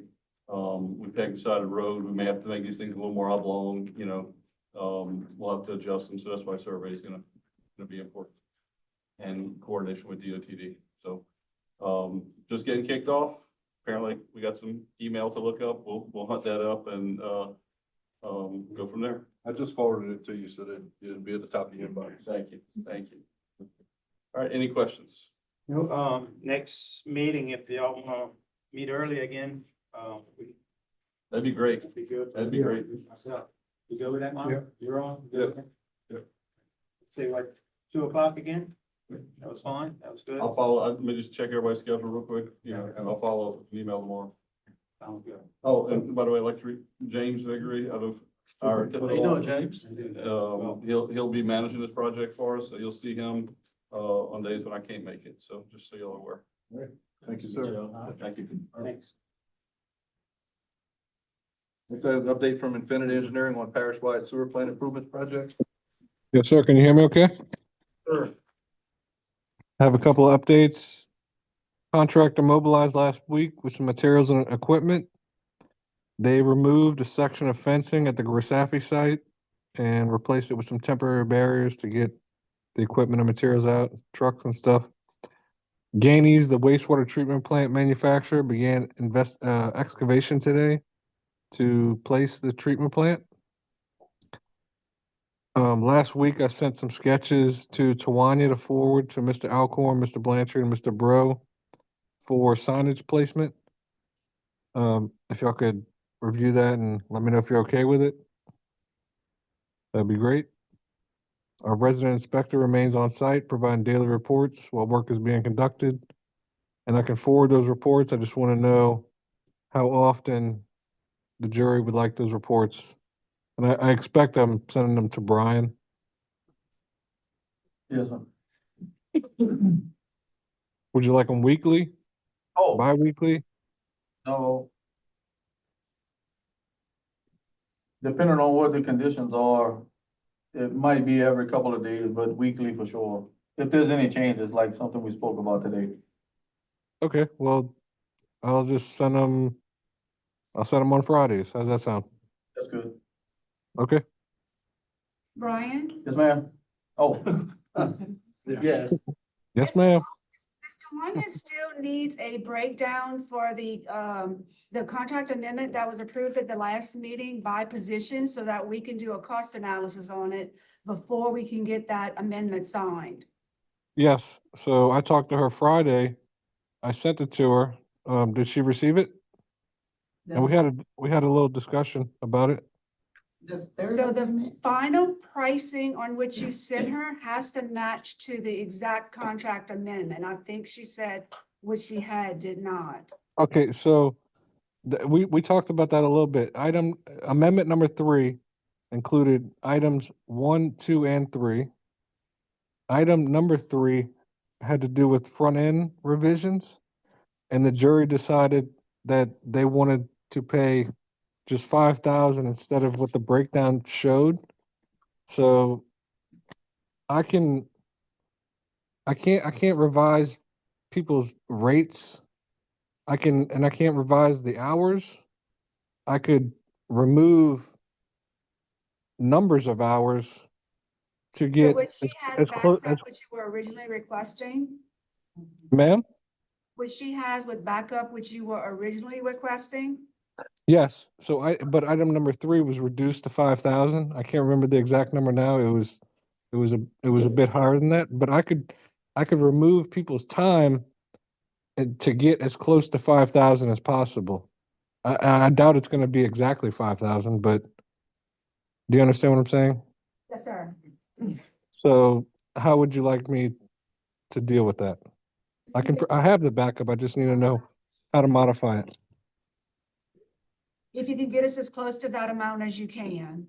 we peg the side of the road, we may have to make these things a little more oblong, you know. We'll have to adjust them, so that's why survey is gonna be important. And coordination with DOTD, so, just getting kicked off. Apparently, we got some email to look up, we'll hunt that up and, go from there.
I just forwarded it to you so that it'll be at the top of your inbox.
Thank you, thank you. All right, any questions?
Next meeting, if y'all wanna meet early again,
That'd be great,
that'd be good.
that'd be great.
Myself. You go with that, Mom?
Yeah.
You're on?
Yeah.
Say like 2 o'clock again? That was fine, that was good.
I'll follow, let me just check everybody's schedule real quick, and I'll follow up with an email tomorrow.
Sounds good.
Oh, and by the way, I'd like to James Viggory out of our.
How you doing, James?
He'll be managing this project for us, so you'll see him, on days when I can't make it, so just so you're aware.
Thank you, sir.
Thank you.
Thanks.
Next, I have an update from Infinity Engineering on parish-wide sewer plant improvement project.
Yes, sir. Can you hear me okay?
Sure.
I have a couple of updates. Contractor mobilized last week with some materials and equipment. They removed a section of fencing at the Grisafi site and replaced it with some temporary barriers to get the equipment and materials out, trucks and stuff. Gaines, the wastewater treatment plant manufacturer, began excavation today to place the treatment plant. Last week I sent some sketches to Tawanya to forward to Mr. Alcorn, Mr. Blanchard, and Mr. Bro for signage placement. If y'all could review that and let me know if you're okay with it, that'd be great. Our resident inspector remains on site, providing daily reports while work is being conducted. And I can forward those reports. I just want to know how often the jury would like those reports. And I expect I'm sending them to Brian.
Yes, sir.
Would you like them weekly,
Oh,
bi-weekly?
no. Depending on what the conditions are, it might be every couple of days, but weekly for sure. If there's any changes, like something we spoke about today.
Okay, well, I'll just send them. I'll send them on Fridays. How's that sound?
That's good.
Okay.
Brian?
Yes, ma'am. Oh.
Yeah.
Yes, ma'am.
Mr. Tawanya still needs a breakdown for the contract amendment that was approved at the last meeting by position so that we can do a cost analysis on it before we can get that amendment signed.
Yes. So I talked to her Friday. I sent it to her. Did she receive it? And we had a little discussion about it.
So the final pricing on which you sent her has to match to the exact contract amendment. I think she said what she had did not.
Okay, so we talked about that a little bit. Amendment number 3 included items 1, 2, and 3. Item number 3 had to do with front end revisions, and the jury decided that they wanted to pay just 5,000 instead of what the breakdown showed. So I can't revise people's rates. I can't revise the hours. I could remove numbers of hours to
So
get
what she has
as
backs
close
up
as,
what you were originally requesting?
ma'am?
What she has with backup, which you were originally requesting?
Yes. So but item number 3 was reduced to 5,000. I can't remember the exact number now. It was a bit higher than that, but I could remove people's time to get as close to 5,000 as possible. I doubt it's going to be exactly 5,000, but do you understand what I'm saying?
Yes, sir.
So how would you like me to deal with that? I have the backup. I just need to know how to modify it.
If you can get us as close to that amount as you can.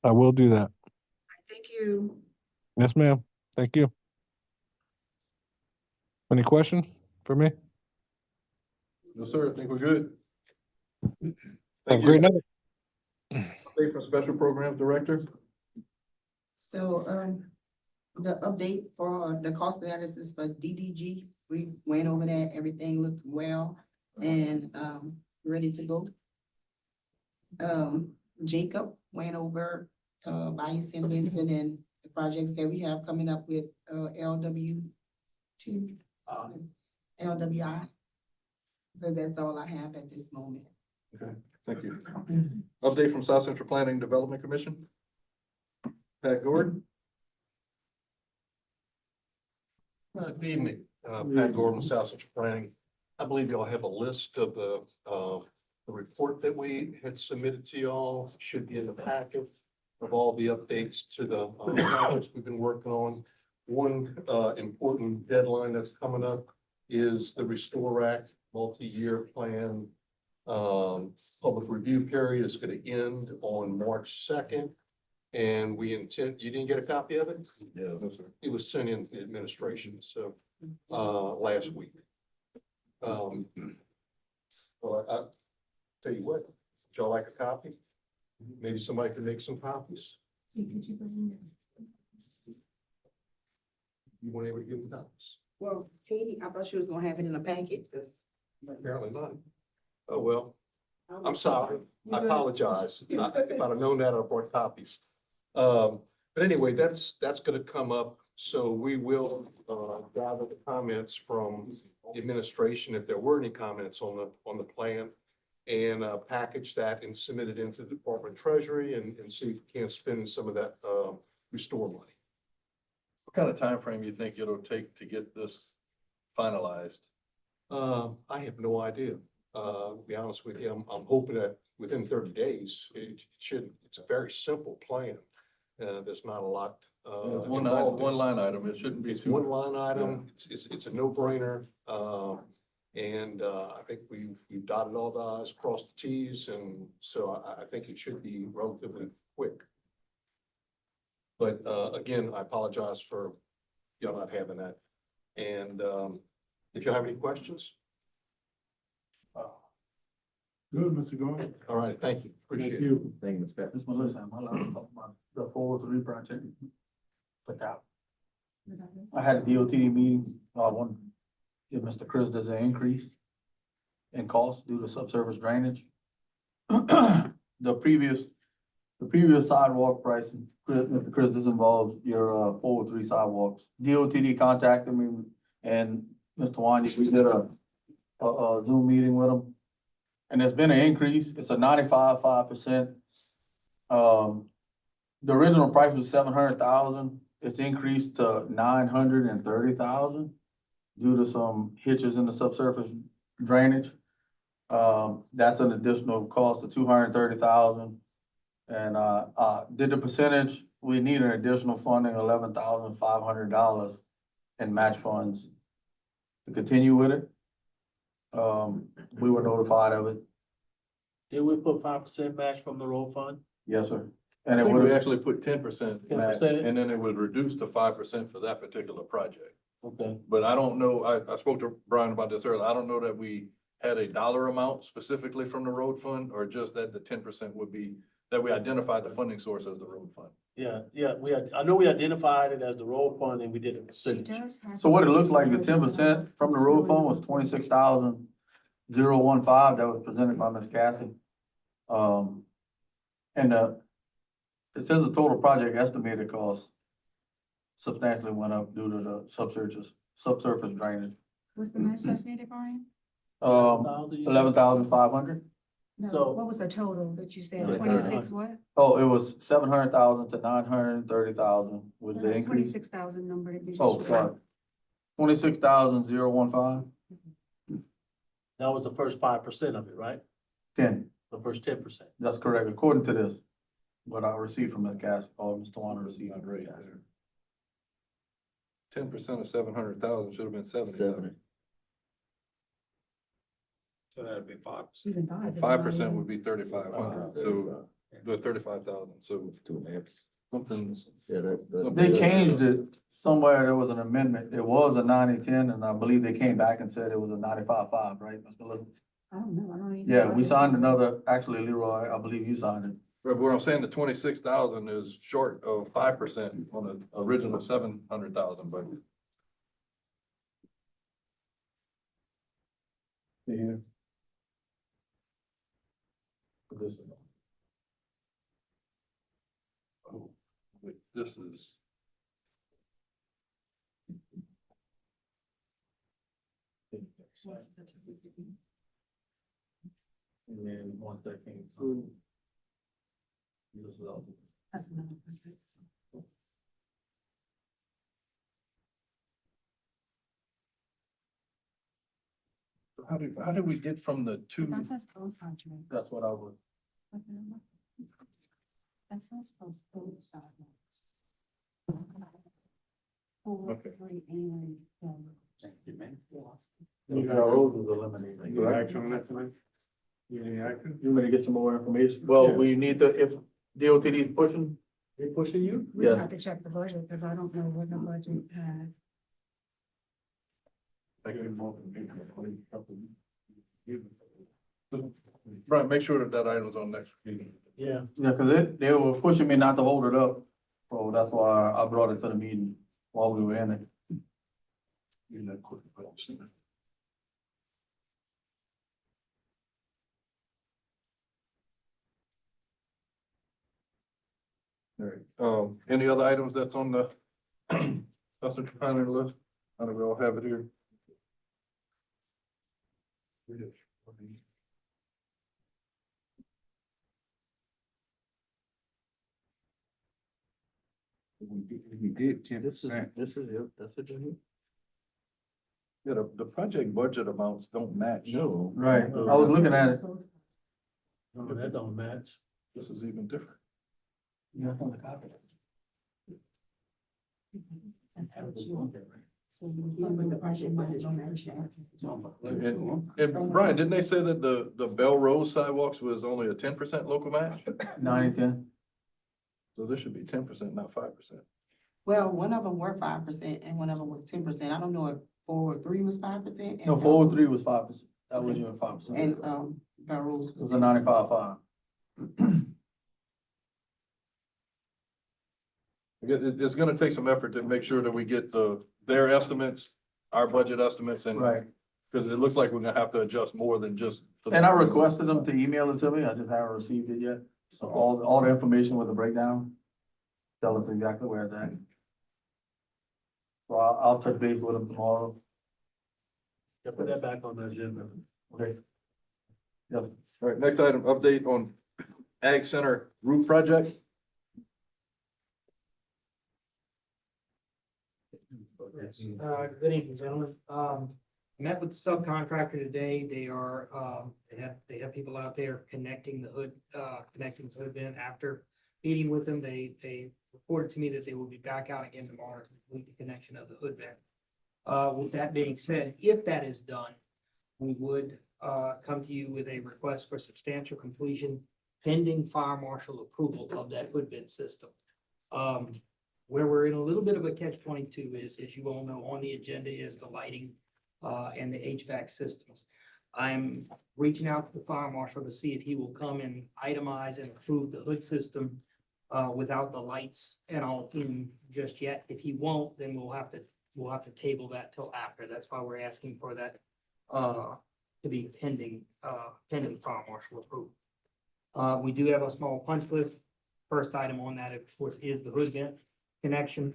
I will do that.
Thank you.
Yes, ma'am. Thank you. Any questions for me?
No, sir, I think we're good.
Have a great night.
Update from Special Programs Director.
So, the update for the cost analysis for DDG, we went over that, everything looked well and, ready to go. Jacob went over, buying semblance and then the projects that we have coming up with, LW2, LWI. So that's all I have at this moment.
Okay, thank you. Update from South Central Planning and Development Commission. Pat Gordon.
Good evening, Pat Gordon, South Central Planning. I believe y'all have a list of the report that we had submitted to y'all, should be in the packet of all the updates to the projects we've been working on. One important deadline that's coming up is the Restore Act multi-year plan. Public review period is going to end on March 2nd. And we intend, you didn't get a copy of it?
Yeah, no, sir.
It was sent in to the administration, so, last week. Well, I tell you what, would y'all like a copy? Maybe somebody can make some copies. You weren't able to give them copies?
Well, Katie, I thought she was gonna have it in a packet,
Apparently not. Oh, well, I'm sorry. I apologize. If I'd have known that, I'd have brought copies. But anyway, that's gonna come up, so we will, gather the comments from the administration, if there were any comments on the plan, and, package that and submit it into the Department of Treasury and see if we can spend some of that, restore money.
What kind of time frame you think it'll take to get this finalized?
I have no idea. To be honest with you, I'm hoping that within 30 days, it should, it's a very simple plan. There's not a lot.
One
involved in it.
line item, it shouldn't be
It's
too.
one line item, it's a no-brainer. And I think we've dotted all the i's, crossed the t's, and so I think it should be relatively quick. But again, I apologize for y'all not having that. And if you have any questions,
Good, Mr. Gordon.
all right, thank you, appreciate
Thank
it.
you.
Thank you, Ms. Pat.
Ms. Melissa, am I allowed to talk about the 403 project? Without. I had a DOT meeting, I want to give Mr. Chris, there's an increase in cost due to subsurface drainage. The previous sidewalk pricing, Mr. Chris, this involves your 403 sidewalks. DOTD contacted me and Mr. Wanya, we did a Zoom meeting with them. And there's been an increase, it's a 95.5%. The original price was 700,000, it's increased to 930,000 due to some hitches in the subsurface drainage. That's an additional cost of 230,000. And did the percentage, we need an additional funding, $11,500 in match funds to continue with it. We were notified of it.
Did we put 5% match from the road fund?
Yes, sir.
I
And it
think
would
we
have,
actually put 10%,
10%?
and then it was reduced to 5% for that particular project.
Okay.
But I don't know, I spoke to Brian about this earlier, I don't know that we had a dollar amount specifically from the road fund, or just that the 10% would be, that we identified the funding source as the road fund.
Yeah, I know we identified it as the road fund and we did a
She
percentage.
does have.
so what it looks like, the 10% from the road fund was 26,015 that was presented by Ms. Cassie. And it says the total project estimated cost substantially went up due to the subsurface drainage.
What's the most that's needed, Brian?
11,500.
No,
So-
what was the total that you said,
So
26 what?
Oh, it was 700,000 to 930,000 with the increase.
26,000 number that you just.
Oh, sorry. 26,015,
That was the first 5% of it, right?
10.
The first 10%.
That's correct, according to this. What I received from Ms. Cassie, or Mr. Warner received from Ms. Cassie.
10% of 700,000 should have been 70,000.
So that'd be 5%.
Even five.
5% would be 3,500, so, the 35,000, so
2.5.
something.
Yeah,
They changed it somewhere, there was an amendment, it was a 90-10, and I believe they came back and said it was a 95-5, right, Mr. Little?
I don't know, I don't even.
Yeah, we signed another, actually Leroy, I believe you signed it,
But what I'm saying, the 26,000 is short of 5% on the original 700,000 budget.
Yeah.
This is. Oh, wait, this is.
And then once that came through. This is all.
That's another project.
How did we get from the two?
That says both projects.
That's what I would.
That says both sidewalks.
Okay.
Thank you, man.
Roads was eliminated.
Any action on that tonight? Any action?
You want me to get some more information? Well,
Yeah.
we need to, if DOTD is pushing, they pushing you?
We
Yeah.
have to check the budget because I don't know what the budget had.
Brian, make sure that that item's on next meeting.
Yeah.
Yeah, cause they were pushing me not to hold it up, so that's why I brought it to the meeting while we were in it.
You know, quick, All right, any other items that's on the custom planning list? I don't know, we all have it here.
We did 10%.
This is it, that's it.
Yeah, the project budget amounts don't match.
No.
Right, I was looking at it.
No, that don't match.
This is even different.
Yeah, it's on the copy.
So the project budget don't match that.
And Brian, didn't they say that the Bell Road sidewalks was only a 10% local match?
90-10.
So this should be 10%, not 5%.
Well, one of them were 5% and one of them was 10%. I don't know if 403 was 5%.
No, 403 was 5%. That was your 5%.
And, Barrows
It
was
was a 95.5.
It's gonna take some effort to make sure that we get their estimates, our budget estimates, and.
Right.
Cause it looks like we're gonna have to adjust more than just.
And I requested them to email it to me. I just haven't received it yet. So all the information with the breakdown. Tell us exactly where it's at. So I'll touch base with them tomorrow.
Yeah, put that back on the agenda.
Okay. Yep.
All right, next item, update on Ag Center roof project.
Good evening, gentlemen. Met with the subcontractor today. They are, they have people out there connecting the hood vent. After meeting with them, they reported to me that they will be back out again tomorrow to complete the connection of the hood vent. With that being said, if that is done, we would, come to you with a request for substantial completion pending fire marshal approval of that hood vent system. Where we're in a little bit of a catch-22 is, as you all know, on the agenda is the lighting and the HVAC systems. I'm reaching out to the fire marshal to see if he will come and itemize and approve the hood system without the lights and all in just yet. If he won't, then we'll have to table that till after. That's why we're asking for that to be pending fire marshal approval. We do have a small punch list. First item on that, of course, is the hood vent connection,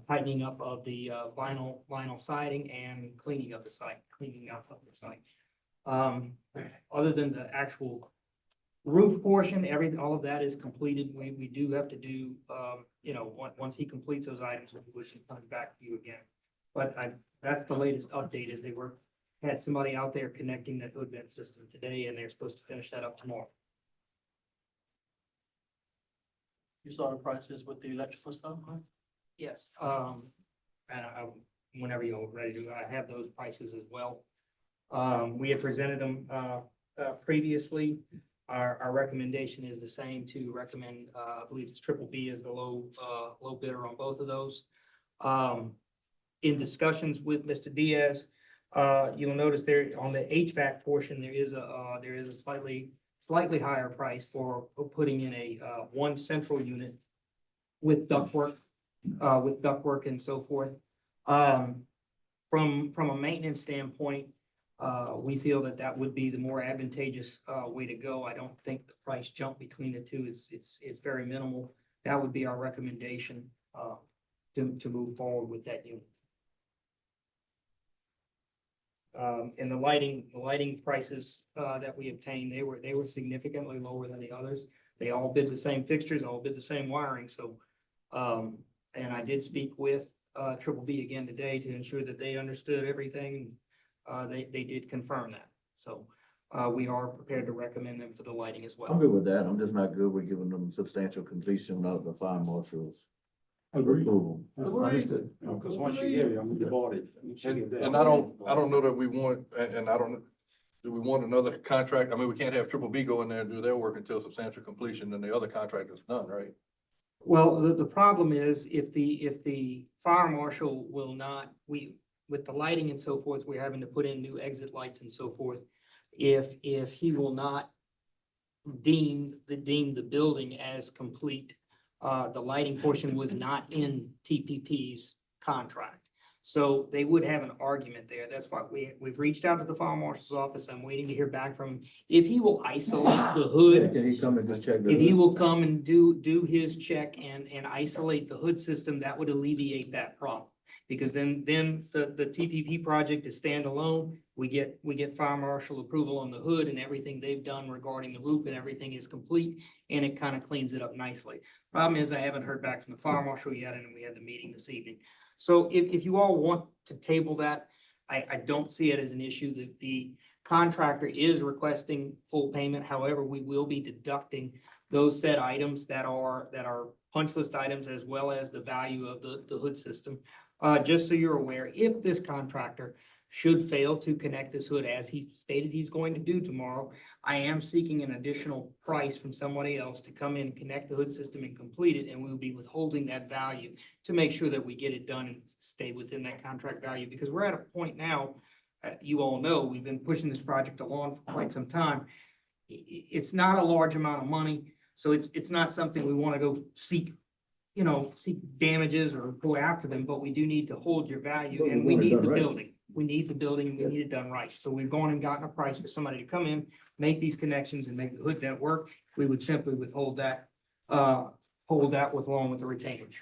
tightening up of the vinyl siding and cleaning up the site. Other than the actual roof portion, all of that is completed. We do have to do, once he completes those items, we should come back to you again. But that's the latest update is had somebody out there connecting that hood vent system today, and they're supposed to finish that up tomorrow.
You saw the prices with the electrical stuff, huh?
Yes, whenever you're ready to, I have those prices as well. We had presented them, previously. Our recommendation is the same to recommend, I believe it's Triple B is the low bidder on both of those. In discussions with Mr. Diaz, you'll notice there on the HVAC portion, there is a slightly slightly higher price for putting in a, one central unit with ductwork, and so forth. From a maintenance standpoint, we feel that that would be the more advantageous, way to go. I don't think the price jump between the two it's very minimal. That would be our recommendation, to move forward with that unit. And the lighting prices, that we obtained, they were significantly lower than the others. They all bid the same fixtures, all bid the same wiring, so, and I did speak with, Triple B again today to ensure that they understood everything. They did confirm that, so, we are prepared to recommend them for the lighting as
I'm
well.
good with that. I'm just not good with giving them substantial completion of the fire marshal's approval.
Understood.
Because once you get it, I'm gonna bought it.
And I don't know that we want, and I don't, do we want another contract? I mean, we can't have Triple B go in there and do their work until substantial completion and the other contract is done, right?
Well, the problem is if the fire marshal will not, with the lighting and so forth, we're having to put in new exit lights and so forth. If he will not deem the building as complete, the lighting portion was not in TPP's contract. So they would have an argument there. That's why we've reached out to the fire marshal's office. I'm waiting to hear back from him. If he will isolate the hood,
Can he come and just check?
if he will come and do his check and isolate the hood system, that would alleviate that problem. Because then the TPP project is standalone. We get fire marshal approval on the hood and everything they've done regarding the roof and everything is complete. And it kind of cleans it up nicely. Problem is I haven't heard back from the fire marshal yet and we had the meeting this evening. So if you all want to table that, I don't see it as an issue. The contractor is requesting full payment. However, we will be deducting those said items that are punch list items as well as the value of the hood system. Just so you're aware, if this contractor should fail to connect this hood as he stated he's going to do tomorrow, I am seeking an additional price from somebody else to come in, connect the hood system and complete it, and we'll be withholding that value to make sure that we get it done and stay within that contract value, because we're at a point now, you all know, we've been pushing this project along for quite some time. It's not a large amount of money, so it's not something we want to go seek damages or go after them, but we do need to hold your value, and we need the building. We need the building and we need it done right. So we've gone and gotten a price for somebody to come in, make these connections and make the hood net work. We would simply withhold that, hold that with along with the retainage.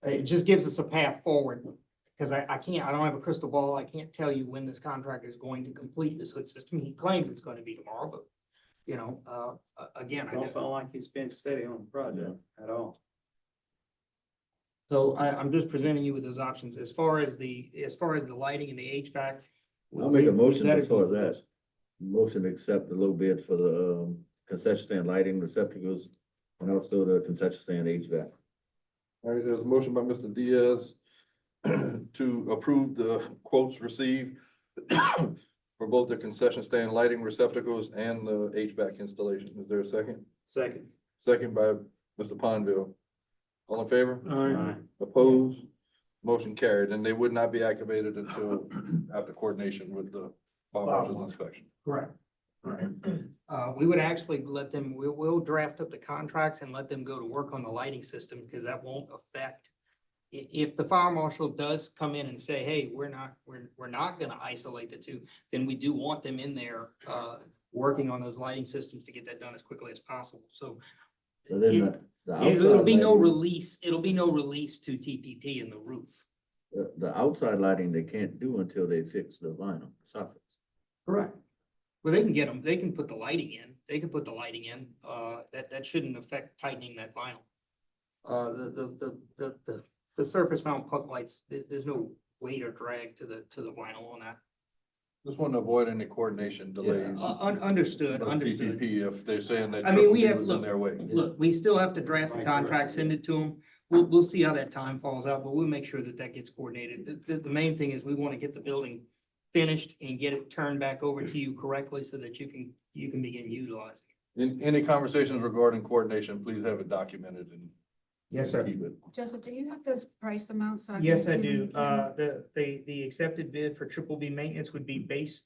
It just gives us a path forward, because I don't have a crystal ball. I can't tell you when this contractor is going to complete this hood system. He claims it's going to be tomorrow, but again, I
Don't
just.
sound like he's been steady on the project at all.
So I'm just presenting you with those options. As far as the lighting and the HVAC.
I'll make a motion
that
before
is-
that. Motion to accept the low bid for the concession stand lighting receptacles and also the concession stand HVAC.
All right, there's a motion by Mr. Diaz to approve the quotes received for both the concession stand lighting receptacles and the HVAC installation. Is there a second?
Second.
Second by Mr. Pondville. All in favor?
Aye.
Opposed? Motion carried, and they would not be activated until after coordination with the fire marshal's inspection.
Correct. We would actually let them, we'll draft up the contracts and let them go to work on the lighting system, because that won't affect. If the fire marshal does come in and say, hey, we're not gonna isolate the two, then we do want them in there, working on those lighting systems to get that done as quickly as possible. So
So then
it'll be no
lighting-
release, to TPP in the roof.
The outside lighting they can't do until they fix the vinyl soffits.
Correct. Well, they can get them, they can put the lighting in, that shouldn't affect tightening that vinyl. The surface mount puck lights, there's no weight or drag to the vinyl on that.
Just want to avoid any coordination delays.
Understood.
with TPP if they're saying that
I mean,
Triple
we
B
have,
was in their way.
look, we still have to draft the contract, send it to them. We'll see how that time falls out, but we'll make sure that gets coordinated. The main thing is we want to get the building finished and get it turned back over to you correctly so that you can begin utilizing it.
In any conversations regarding coordination, please have it documented and.
Yes, sir.
keep it.
Joseph, do you have this price amount? So
Yes, I
can
do.
give them-
The accepted bid for Triple B maintenance would be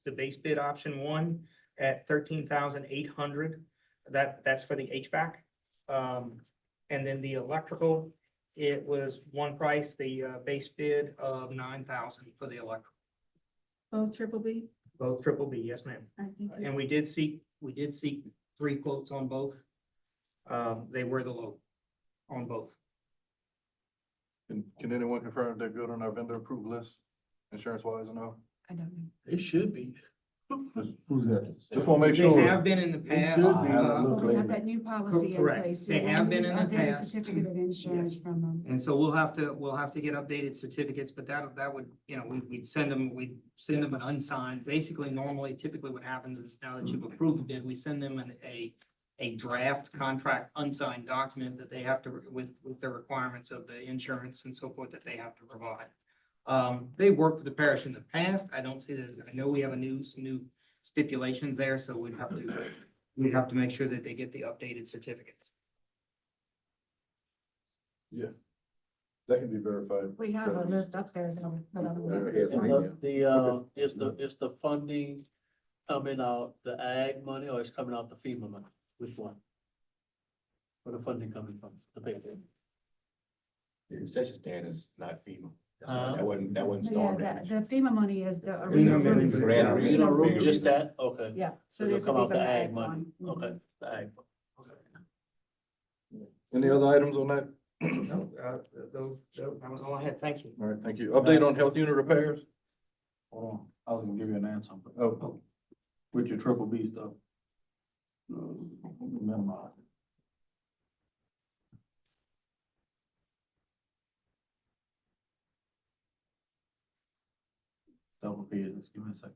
the base bid option 1 at $13,800. That's for the HVAC. And then the electrical, it was one price, the base bid of $9,000 for the electrical.
Oh, triple B?
Both triple B, yes, ma'am.
I think
And we did seek 3 quotes on both. They were the low on both.
Can anyone confirm they're good on our vendor approved list, insurance wise and all?
I don't know.
It should be.
Who's that?
Just wanna make
They
sure.
have been in the past.
should be.
But we have that new policy in
Correct.
place.
They have been in the
Updated
past.
certificate of insurance
Yes.
from them.
And so we'll have to get updated certificates, but that would, we'd send them an unsigned, basically normally, typically what happens is now that you've approved the bid, we send them a draft contract unsigned document that they have to, with the requirements of the insurance and so forth that they have to provide. They worked with the parish in the past. I don't see that, I know we have some new stipulations there, so we'd have to make sure that they get the updated certificates.
Yeah. That can be verified.
We have a list upstairs and I'll put on
Is the funding coming out the ag money or is coming out the FEMA money? Which one? Where the funding coming from, the big thing?
The concession stand is not FEMA.
Uh,
That wasn't
Yeah,
storm damage.
the FEMA money is the
FEMA
arena
money
roof.
for the
Arena
The
roof.
You know,
arena
room, just that, okay.
Yeah,
So
so
it'll
this
come
will
out
be
the
from the
ag
ag
money,
fund.
okay, the ag.
Any other items on that?
No, that was all I had. Thank you.
All right, thank you. Update on health unit repairs?
Hold on, I was gonna give you an answer, but, oh, with your triple B stuff. Minimize it. Double pages, give me a second.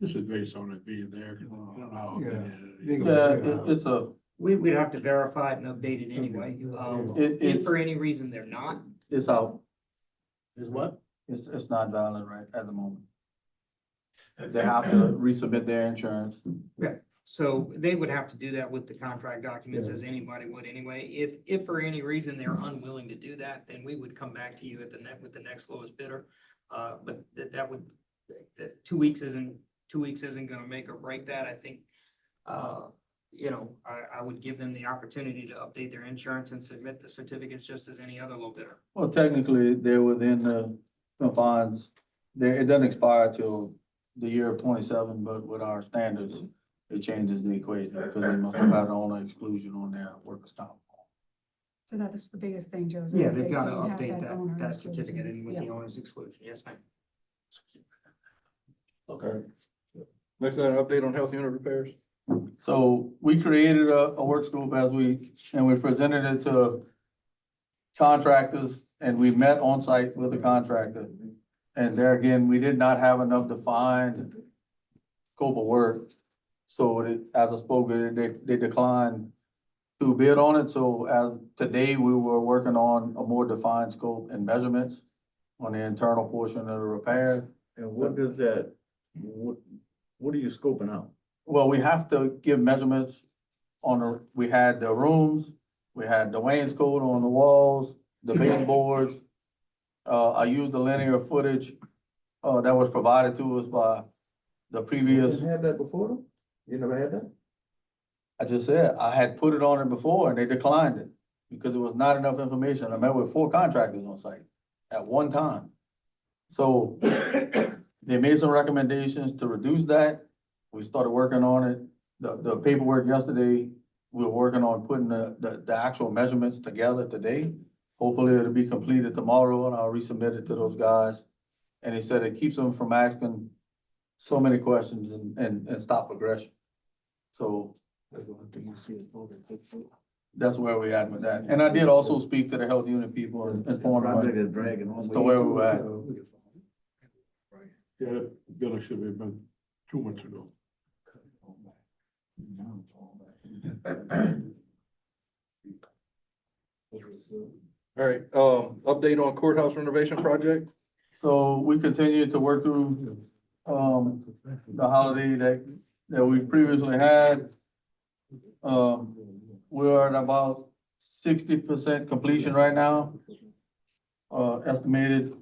This is based on it being there. 'Cause I don't know how updated it is.
Yeah, it's a,
We'd have to verify it and update it anyway. If for any reason they're not,
it's out,
Is what?
it's not valid right at the moment. They have to resubmit their insurance.
so they would have to do that with the contract documents as anybody would anyway. If for any reason they're unwilling to do that, then we would come back to you at with the next lowest bidder. But that 2 weeks isn't gonna make or break that. I think, I would give them the opportunity to update their insurance and submit the certificates just as any other low bidder.
Well, technically, they're within the confines. It doesn't expire till the year of 27, but with our standards, it changes the equation because they must have had an owner exclusion on their workers' comp.
So that's the biggest thing, Joe. is
Yeah,
they
they've got to
can't have
update
owner
that
exclusion.
certificate in with
Yeah.
the owner's exclusion. Yes, ma'am.
Okay. Next item, update on health unit repairs?
So we created a work scope and we presented it to contractors and we met on site with the contractor. And there again, we did not have enough defined scope of work. So as I spoke, they declined to bid on it. So as today, we were working on a more defined scope and measurements on the internal portion of the repair.
And what does that, what are you scoping out?
Well, we have to give measurements we had the rooms, we had the wainscot on the walls, the baseboards. I used the linear footage, that was provided to us by the previous.
You didn't have that before though? You never had that?
I just said, I had put it on it before and they declined it because it was not enough information. I met with 4 contractors on site at one time. So they made some recommendations to reduce that. We started working on it. The paperwork yesterday, we were working on putting the actual measurements together today. Hopefully it'll be completed tomorrow and I'll resubmit it to those guys. And he said it keeps them from asking so many questions and stop progression. So that's where we at with that. And I did also speak to the health unit people and inform
Project
them
is dragging on.
as to where we were at.
Yeah, that bill should have been 2 months ago.
All right, update on courthouse renovation project?
So we continue to work through, the holiday that we previously had. We're at about 60% completion right now. Estimated,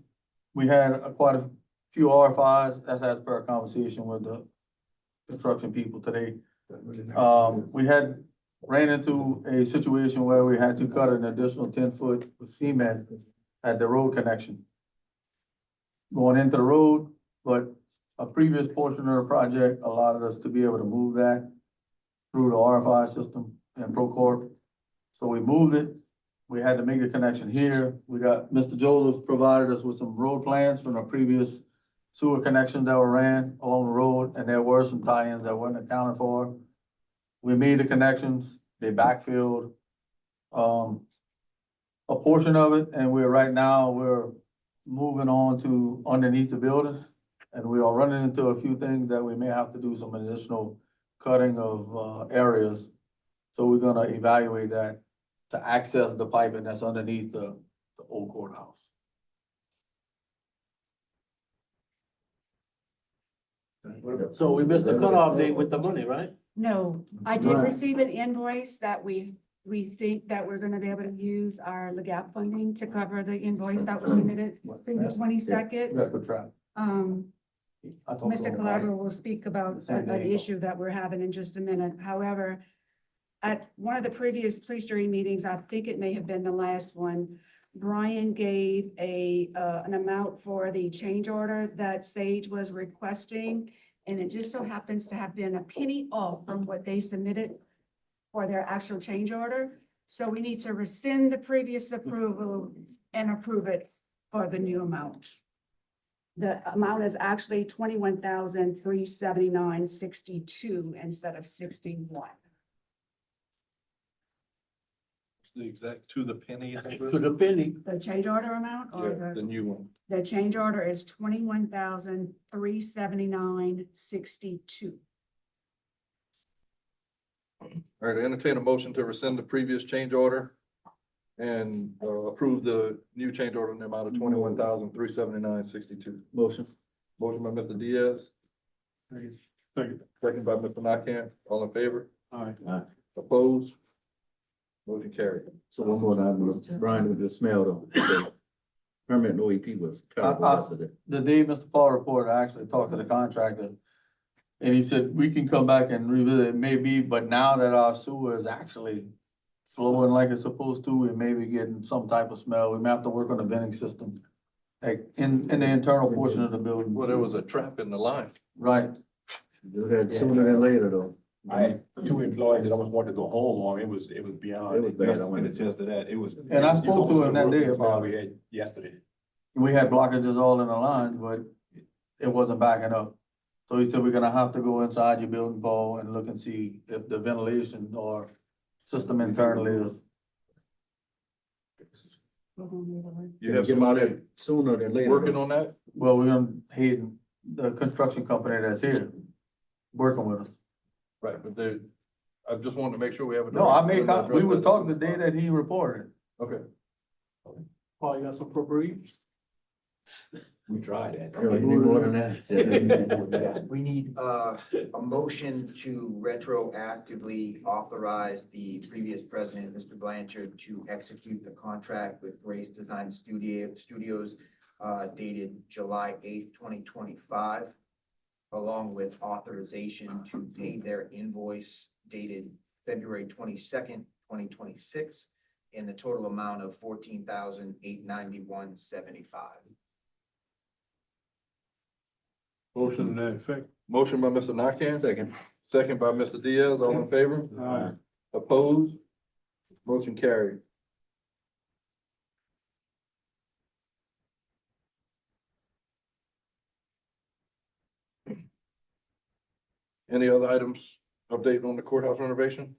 we had quite few RFIs, that's as per our conversation with the construction people today. We had ran into a situation where we had to cut an additional 10 foot of cement at the road connection going into the road, but a previous portion of the project allowed us to be able to move that through the RFI system and Procorp. So we moved it. We had to make the connection here. We got, Mr. Joseph provided us with some road plans from the previous sewer connections that were ran along the road, and there were some tie-ins that weren't accounted for. We made the connections, they backfilled, a portion of it, and we're moving on to underneath the building. And we are running into a few things that we may have to do some additional cutting of, areas. So we're gonna evaluate that to access the piping that's underneath the old courthouse.
So we missed the cutoff date with the money, right?
No, I did
Right.
receive an invoice that we think that we're gonna be able to use our LAGAP funding to cover the invoice that was submitted for the
Yeah,
22nd.
good trap. I talked to
Mr.
him about it.
Calabro will speak about
Same
an
day.
issue that we're having in just a minute. However, at one of the previous police jury meetings, I think it may have been the last one, Brian gave an amount for the change order that Sage was requesting. And it just so happens to have been a penny off from what they submitted for their actual change order. So we need to rescind the previous approval and approve it for the new amount. The amount is actually 21,379.62 instead of 61.
The exact to the penny.
To the penny.
The change order amount or
Yeah, the new one.
the change order is 21,379.62.
All right, entertain a motion to rescind the previous change order and approve the new change order in the amount of 21,379.62.
Motion.
Motion by Mr. Diaz,
Second.
second by Mr. Nakam. All in favor?
All right.
Opposed? Motion carried.
So one more item, Brian, with the smell though. The permanent OEP was terrible
I-
yesterday.
The day Mr. Paul reported, I actually talked to the contractor. And he said, we can come back and revisit it, maybe, but now that our sewer is actually flowing like it's supposed to, we may be getting some type of smell. We may have to work on the venting system. Like in the internal portion of the building.
Well, there was a trap in the line.
Right.
Do that sooner than later though.
I had two employees that almost wanted to go home on, it was beyond.
It was bad. I
In
went-
attest to that, it was.
And I spoke to him that day
It was
about
We
it.
had yesterday.
We had blockages all in the line, but it wasn't backing up. So he said, we're gonna have to go inside your building, Paul, and look and see if the ventilation or system internally is.
You have somebody
Sooner than later.
working on that?
Well, we're gonna pay the construction company that's here, working with us.
Right, but they, I just wanted to make sure we have.
No, I made, we were talking the day that he reported.
Okay.
Paul, you got some appropriations?
We tried that.
Yeah, you need more than that.
We need a motion to retroactively authorize the previous president, Mr. Blanchard, to execute the contract with Grace Design Studios dated July 8th, 2025, along with authorization to pay their invoice dated February 22nd, 2026, in the total amount of $14,891.75.
Motion to that effect.
Motion by Mr. Nakam.
Second.
Second by Mr. Diaz. All in favor?
All right.
Opposed? Motion carried. Any other items updating on the courthouse renovation?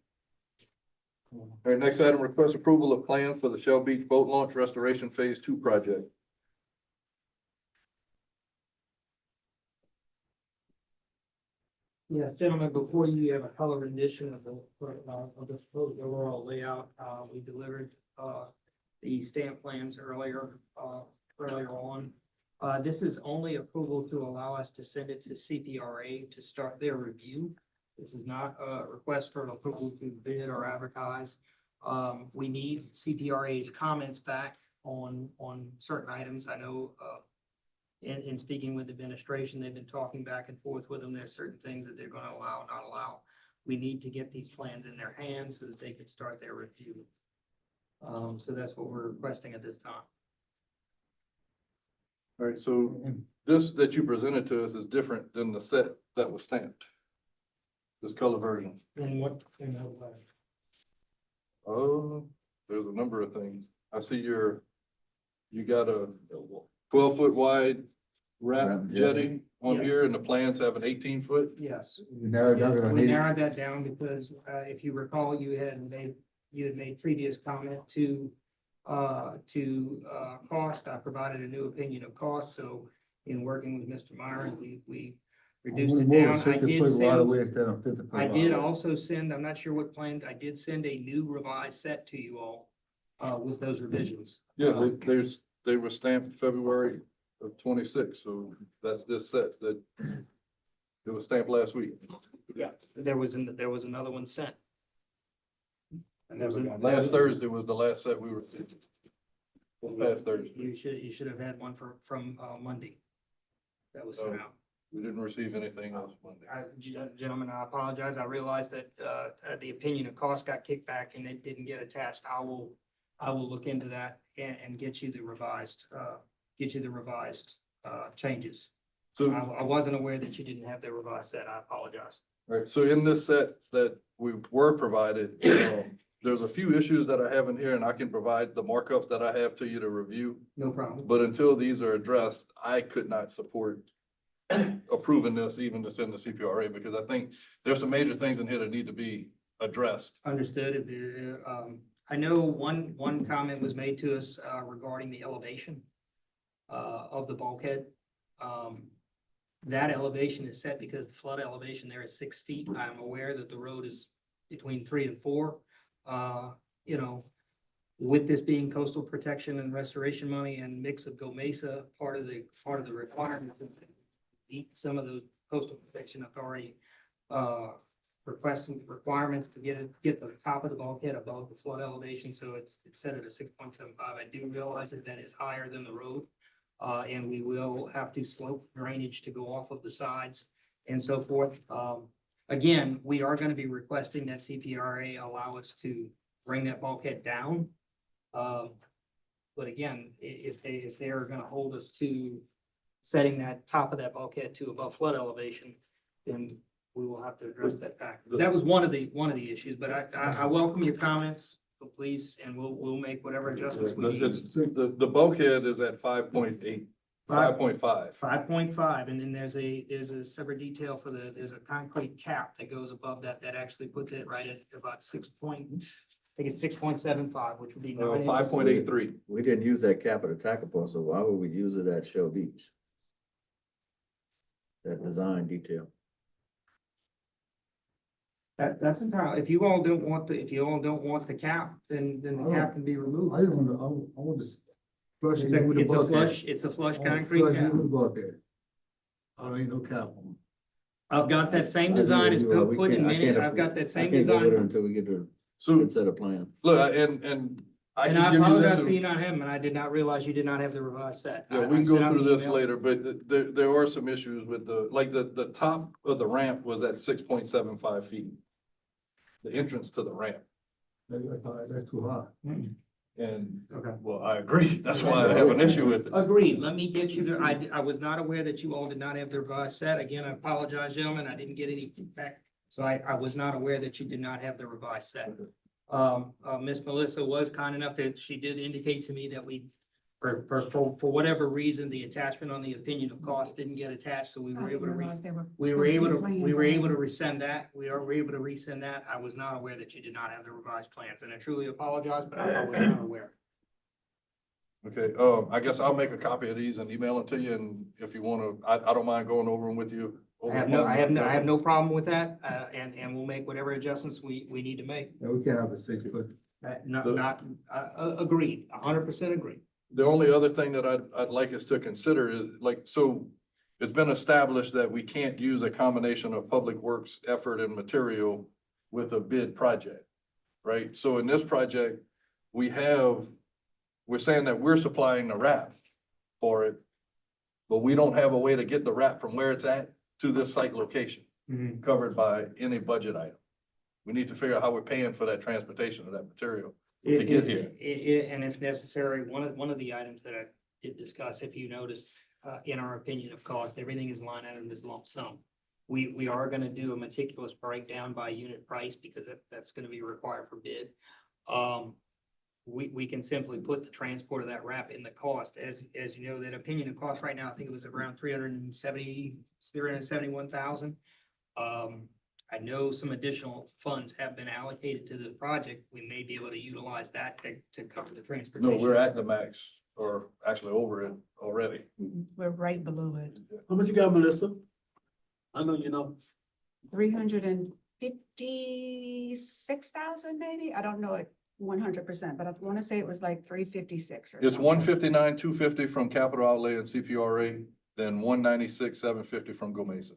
All right, next item, request approval of plans for the Shell Beach Boat Launch Restoration Phase 2 project.
Yes, gentlemen, before you have a color rendition of the proposed overall layout, we delivered, the stamp plans earlier on. This is only approval to allow us to send it to CPRA to start their review. This is not a request for an approval to bid or advertise. We need CPRA's comments back on certain items. I know, in speaking with administration, they've been talking back and forth with them. There's certain things that they're gonna allow, not allow. We need to get these plans in their hands so that they can start their review. So that's what we're requesting at this time.
All right, so this that you presented to us is different than the set that was stamped. This color version.
And what, in what way?
Oh, there's a number of things. I see you got a 12-foot wide wrap jetty on
Yes.
here and the plans have an 18-foot.
Yes.
We narrowed down to
We
80.
narrowed that down because, if you recall, you had made previous comment to cost. I provided a new opinion of cost, so in working with Mr. Myron, we reduced it down. I did also send, I'm not sure what plan, I did send a new revised set to you all, with those revisions.
Yeah, they were stamped February of 26, so that's this set that it was stamped last week.
Yeah, there was another one sent.
I never got
Last Thursday was the last set we were. Last Thursday.
You should have had one from Monday. That was sent out.
We didn't receive anything else Monday.
Gentlemen, I apologize. I realized that, the opinion of cost got kicked back and it didn't get attached. I will look into that and get you the revised changes.
So,
I wasn't aware that you didn't have the revised set. I apologize.
right, so in this set that we were provided, there's a few issues that I have in here and I can provide the markups that I have to you to review.
No problem.
But until these are addressed, I could not support approving this even to send the CPRA because I think there's some major things in here that need to be addressed.
Understood. I know one comment was made to us, regarding the elevation, of the bulkhead. That elevation is set because the flood elevation there is 6 feet. I'm aware that the road is between 3 and 4. With this being coastal protection and restoration money and mix of Go Mesa, part of the requirements of meet some of the coastal protection authority requirements to get the top of the bulkhead above the flood elevation, so it's set at a 6.75. I do realize that is higher than the road, and we will have to slope drainage to go off of the sides and so forth. Again, we are going to be requesting that CPRA allow us to bring that bulkhead down. But again, if they are going to hold us to setting that top of that bulkhead to above flood elevation, then we will have to address that fact. That was one of the issues, but I welcome your comments, so please, and we'll make whatever adjustments we need.
The bulkhead is at 5.8, 5.5.
5.5, and then there's a separate detail for there's a concrete cap that goes above that actually puts it right at about 6.75, which would be 9 inches.
5.83.
We didn't use that cap at Attakapo, so why would we use it at Shell Beach? That design detail.
That's entirely, if you all don't want the cap, then the cap can be removed.
I want to flush it with the bucket.
It's a flush
I want to
concrete
flush it
cap.
with the bucket. I don't need no cap on it.
I've got that same design as put in many, I've got that same design.
Until we get the
So
set of plan.
look, and I
And I
can give you
apologize for
this.
you not having, and I did not realize you did not have the revised set.
Yeah,
I
we can
sent
go
out
through
an
this
email.
later, but there are some issues with the top of the ramp was at 6.75 feet. The entrance to the ramp.
That's too high.
And,
Okay.
well, I agree. That's why I have an issue with it.
Agreed. Let me get you there. I was not aware that you all did not have the revised set. Again, I apologize, gentlemen. I didn't get any feedback. So I was not aware that you did not have the revised set. Miss Melissa was kind enough that she did indicate to me that for whatever reason, the attachment on the opinion of cost didn't get attached, so we were able to resend that. We were able to resend that. I was not aware that you did not have the revised plans, and I truly apologize, but I was not aware.
Okay, I guess I'll make a copy of these and email them to you, and if you want to, I don't mind going over them with you.
I have no problem with that, and we'll make whatever adjustments we need to make.
Yeah, we can't have a 6 foot.
Agreed, 100% agreed.
The only other thing that I'd like us to consider is so it's been established that we can't use a combination of public works effort and material with a bid project, right? So in this project, we're saying that we're supplying the wrap for it. but we don't have a way to get the wrap from where it's at to this site location covered by any budget item. We need to figure out how we're paying for that transportation of that material to get here.
And if necessary, one of the items that I did discuss, if you notice, in our opinion of cost, everything is line item is lump sum. We are gonna do a meticulous breakdown by unit price because that's gonna be required for bid. We can simply put the transport of that wrap in the cost. As you know, that opinion of cost right now, I think it was around 371,000. I know some additional funds have been allocated to the project. We may be able to utilize that to cover the transportation.
No, we're at the max, or actually over it already.
We're right below it.
How much you got, Melissa? I know you know.
356,000 maybe? I don't know it 100%, but I want to say it was like 356 or
It's
something.
159, 250 from capital outlay and CPRA, then 196, 750 from Gomesa.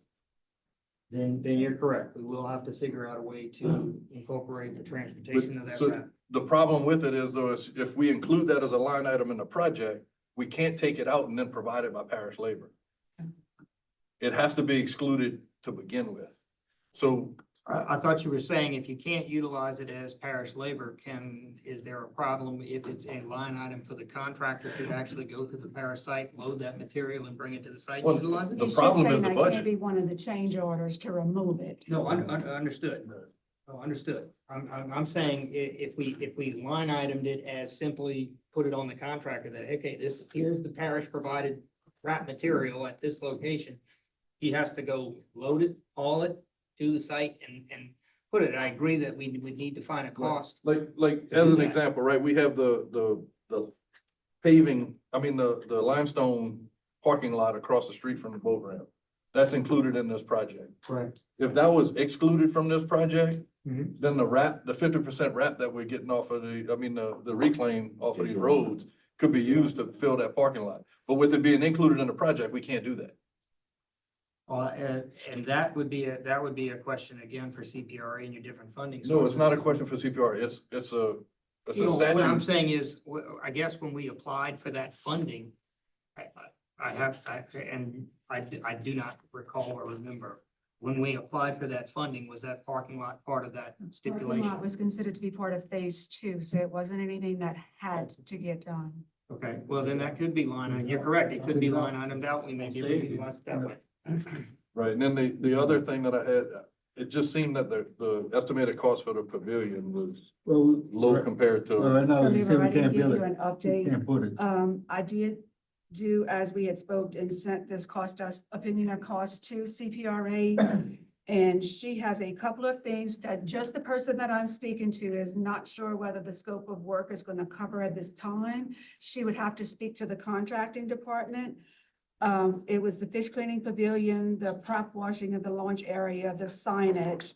Then you're correct. We will have to figure out a way to incorporate the transportation of that
So
wrap.
the problem with it is though, is if we include that as a line item in the project, we can't take it out and then provide it by parish labor. It has to be excluded to begin with. So
I thought you were saying if you can't utilize it as parish labor, is there a problem if it's a line item for the contractor to actually go to the parish site, load that material and bring it to the site and utilize it?
the problem is the
That
budget.
can't be one of the change orders to remove it.
No, understood. Oh, understood. I'm saying if we line itemed it as simply put it on the contractor that, okay, here's the parish provided wrap material at this location. He has to go load it, haul it to the site and put it. I agree that we would need to find a cost.
Like as an example, right, we have the paving, the limestone parking lot across the street from the boat ramp. That's included in this project.
Correct.
If that was excluded from this project, then the 50% wrap that we're getting off of the reclaim off of these roads could be used to fill that parking lot. But with it being included in the project, we can't do that.
And that would be a question again for CPRA and your different funding sources.
No, it's not a question for CPR. It's a
What I'm
statute.
saying is, I guess when we applied for that funding, I do not recall or remember. When we applied for that funding, was that parking lot part of that
Parking
stipulation?
lot was considered to be part of phase 2, so it wasn't anything that had to get done.
Okay, well, then that could be line item. You're correct. It could be line itemed out. We may be able to utilize it that way.
Right, and then the other thing that I had, it just seemed that the estimated cost for the pavilion was low compared to.
Right now,
So
you
Leroy,
said
I
we
didn't
can't
give
bill
you
it.
an update.
Can't put it.
I did do as we had spoke and sent this opinion of cost to CPRA. And she has a couple of things that just the person that I'm speaking to is not sure whether the scope of work is going to cover at this time. She would have to speak to the contracting department. It was the fish cleaning pavilion, the prop washing of the launch area, the signage.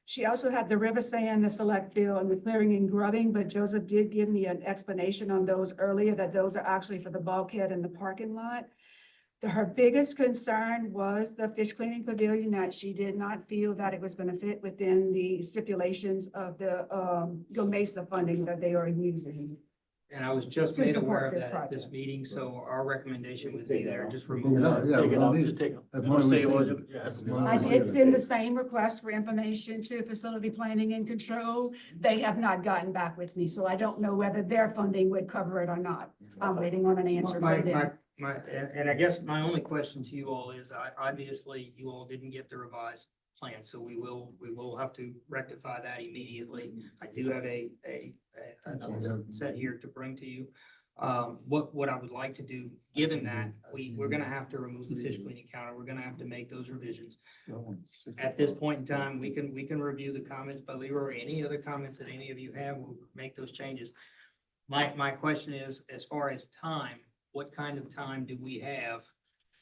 She also had the river sand, the select fill, and the clearing and grubbing, but Joseph did give me an explanation on those earlier, that those are actually for the bulkhead and the parking lot. Her biggest concern was the fish cleaning pavilion, that she did not feel that it was going to fit within the stipulations of the Gomesa funding that they are using.
And I was just
To
made
support
aware of
this
that at this
project.
meeting, so our recommendation would be there, just
Take
remove
it out,
it.
yeah.
Take
we
it
don't
out,
need
just
it.
take them.
That's
Don't
one we
say it was-
saved.
yeah, that's
That's one
I
we
did
saved.
send the same request for information to facility planning and control. They have not gotten back with me, so I don't know whether their funding would cover it or not. I'm waiting on an answer from them.
And I guess my only question to you all is, obviously, you all didn't get the revised plan, so we will have to rectify that immediately. I do have another set here to bring to you. What I would like to do, given that we're gonna have to remove the fish cleaning counter, we're gonna have to make those revisions. At this point in time, we can review the comments by Leroy, or any other comments that any of you have, we'll make those changes. My question is, as far as time, what kind of time do we have?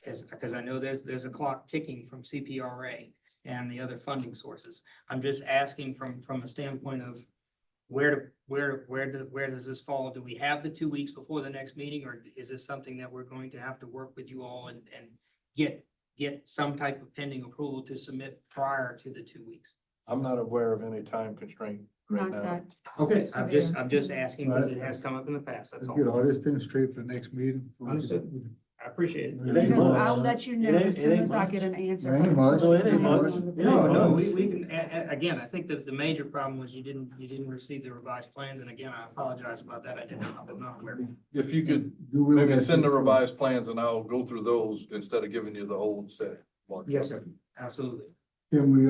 Because I know there's a clock ticking from CPRA and the other funding sources. I'm just asking from a standpoint of where does this fall? Do we have the 2 weeks before the next meeting, or is this something that we're going to have to work with you all and get some type of pending approval to submit prior to the 2 weeks?
I'm not aware of any time constraint right
Not
now.
that.
Okay,
severe.
I'm just asking because it has come up in the past, that's
Let's
all.
get all this thing straight for the next meeting.
Understood. I appreciate it.
It ain't
Because
much.
I'll let you know
It ain't-
as
it
soon
ain't
as I
much.
get an answer.
It ain't
from
much.
No, it ain't
someone.
much.
No, we can, again, I think that the major problem was you didn't receive the revised plans, and again, I apologize about that, I was not aware.
If you could
Do we
maybe
want
send the
to-
revised plans and I'll go through those instead of giving you the old set. Mark.
Yes, sir, absolutely.
Can we,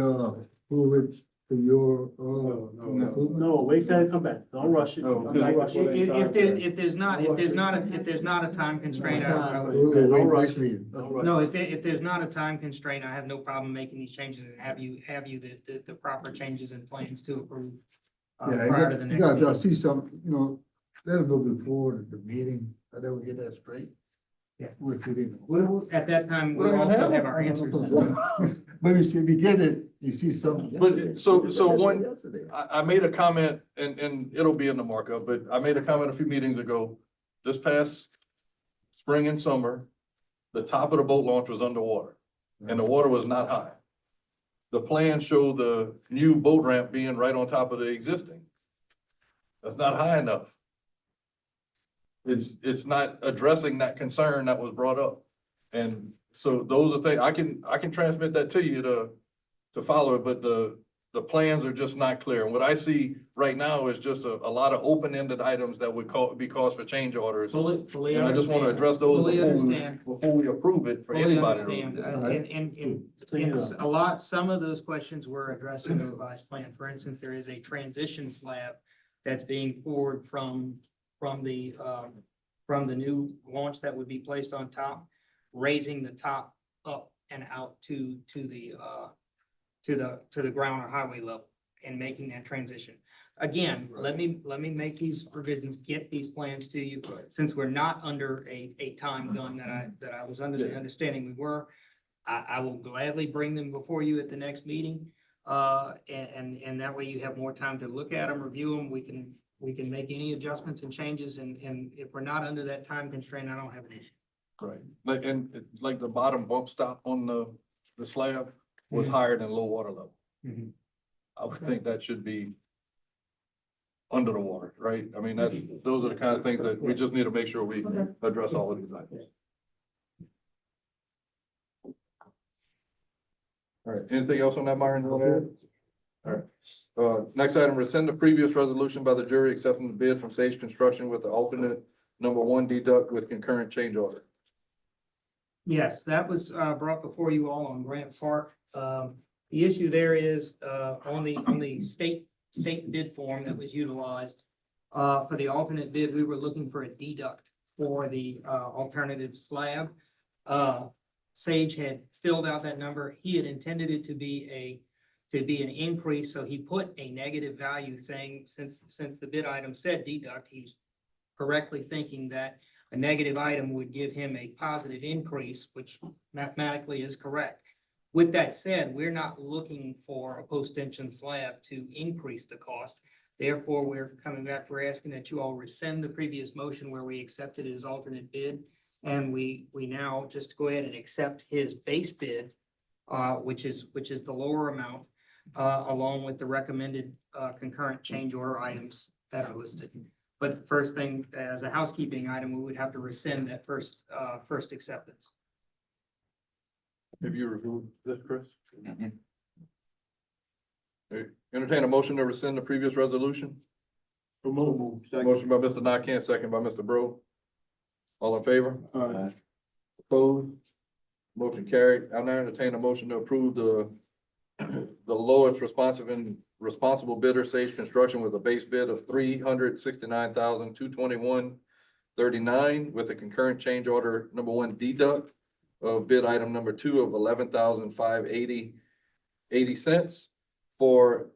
move it to your,
No, wait till it come back. Don't rush it.
No,
Don't
because-
rush it.
If there's not a time constraint, I would.
Don't rush it.
meeting.
Don't rush
No,
it.
if there's not a time constraint, I have no problem making these changes and have you the proper changes and plans to approve.
Yeah,
Prior to the
you
next
gotta
meeting.
see some, let them know before the meeting, and then we get that straight.
Yeah.
We'll fit in.
At that time, we'll also have our answers.
Maybe see, if you get it, you see something.
But so one, I made a comment and it'll be in the markup, but I made a comment a few meetings ago. This past spring and summer, the top of the boat launch was underwater and the water was not high. The plan showed the new boat ramp being right on top of the existing. That's not high enough. It's not addressing that concern that was brought up. And so those are things, I can transmit that to you to follow it, but the plans are just not clear. And what I see right now is just a lot of open-ended items that would be cause for change orders.
Fully
And I just want to
understand.
address those
Fully understand.
before we approve it for
Fully
anybody. to
understand,
review.
and some of those questions were addressed in the revised plan. For instance, there is a transition slab that's being poured from the new launch that would be placed on top, raising the top up and out to the ground or highway level and making that transition. Again, let me make these revisions, get these plans to you, since we're not under a time gun that I was under the understanding we were. I will gladly bring them before you at the next meeting. And that way you have more time to look at them, review them. We can make any adjustments and changes, and if we're not under that time constraint, I don't have an issue.
Right, like the bottom bump stop on the slab was higher than low water level.
Mhm.
I would think that should be under the water, right? I mean, those are the kind of things that we just need to make sure we address all of these items. All right, anything else on that, Myron? you wanna add? All right, next item, rescind the previous resolution by the jury accepting the bid from Sage Construction with the alternate number 1 deduct with concurrent change order.
Yes, that was brought before you all on Grant Park. The issue there is on the state bid form that was utilized for the alternate bid, we were looking for a deduct for the alternative slab. Sage had filled out that number. He had intended it to be an increase, so he put a negative value saying, since the bid item said deduct, he's correctly thinking that a negative item would give him a positive increase, which mathematically is correct. With that said, we're not looking for a post-tension slab to increase the cost. Therefore, we're coming back, we're asking that you all rescind the previous motion where we accepted his alternate bid. And we now just go ahead and accept his base bid, which is the lower amount, along with the recommended concurrent change order items that are listed. But first thing, as a housekeeping item, we would have to rescind that first acceptance.
Have you reviewed this, Chris? Okay, entertain a motion to rescind the previous resolution.
Move.
Motion by Mr. Nakane, second by Mr. Bro. All in favor? Opposed? Motion carried. I now entertain a motion to approve the lowest responsible bidder, Sage Construction, with a base bid of $369,221.39 with a concurrent change order number 1 deduct of bid item number 2 of $11,580.80 for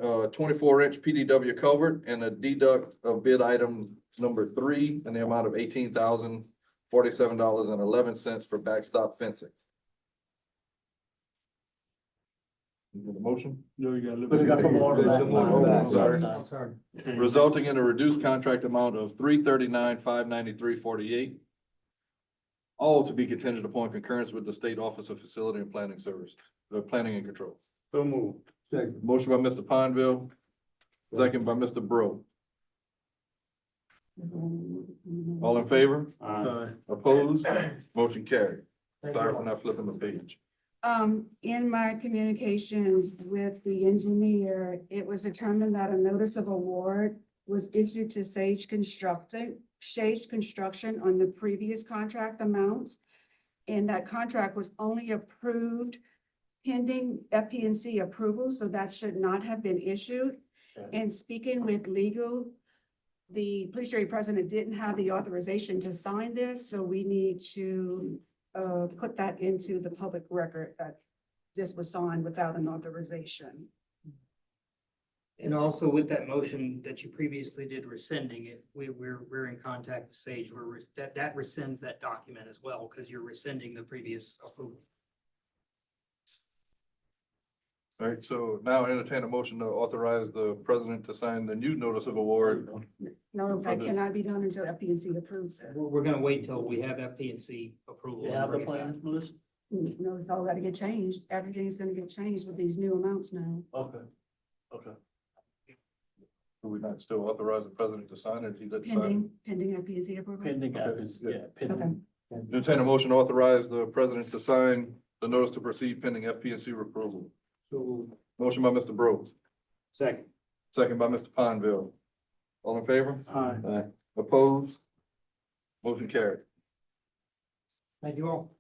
24-inch PDW culvert and a deduct of bid item number 3 in the amount of $18,047.11 for backstop fencing. You get a motion?
No, you got a little
But it got some more on the back.
Oh, sorry.
Sorry.
Resulting in a reduced contract amount of $339,593.48. All to be contingent upon concurrence with the State Office of Facility and Planning Service, the Planning and Control.
So move.
Motion by Mr. Pineville, second by Mr. Bro. All in favor?
Aye.
Opposed? Motion carried.
Thank
Sorry
you
for
all.
not flipping the page.
In my communications with the engineer, it was determined that a notice of award was issued to Sage Construction on the previous contract amounts. And that contract was only approved pending FP&C approval, so that should not have been issued. And speaking with legal, the police jury president didn't have the authorization to sign this, so we need to put that into the public record that this was signed without an authorization.
And also with that motion that you previously did rescinding it, we're in contact with Sage, that rescinds that document as well, because you're rescinding the previous approval.
All right, so now entertain a motion to authorize the president to sign the new notice of award.
No, that cannot be done until FP&C approves it.
We're gonna wait till we have FP&C approval.
They
and
have the
bring it back.
plan, Melissa?
No, it's all got to get changed. Everything's gonna get changed with these new amounts now.
Okay, okay.
Do we not still authorize the president to sign it? He doesn't sign
Pending FP&C approval.
Pending,
Okay.
yeah, pending.
it. Entertain a motion to authorize the president to sign the notice to proceed pending FP&C approval. Motion by Mr. Bro,
Second.
second by Mr. Pineville. All in favor?
Aye.
Opposed? Motion carried.
Thank you all.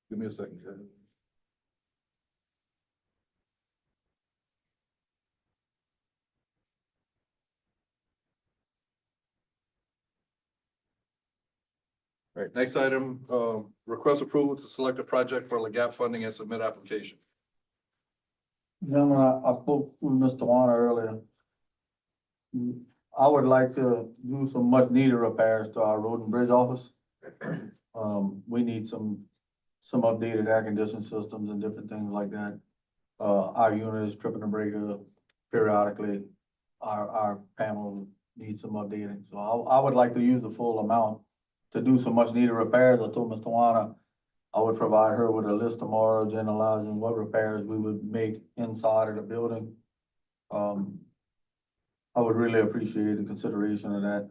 Give me a second, Jay. All right, next item, request approval to select a project for LAGAP funding and submit application.
Gentlemen, I spoke with Mr. Warner earlier. I would like to do some much needed repairs to our road and bridge office. We need some updated air conditioning systems and different things like that. Our unit is tripping the breaker periodically. Our panel needs some updating, so I would like to use the full amount to do some much needed repairs. I told Mr. Warner I would provide her with a list tomorrow generalizing what repairs we would make inside of the building. I would really appreciate the consideration of that.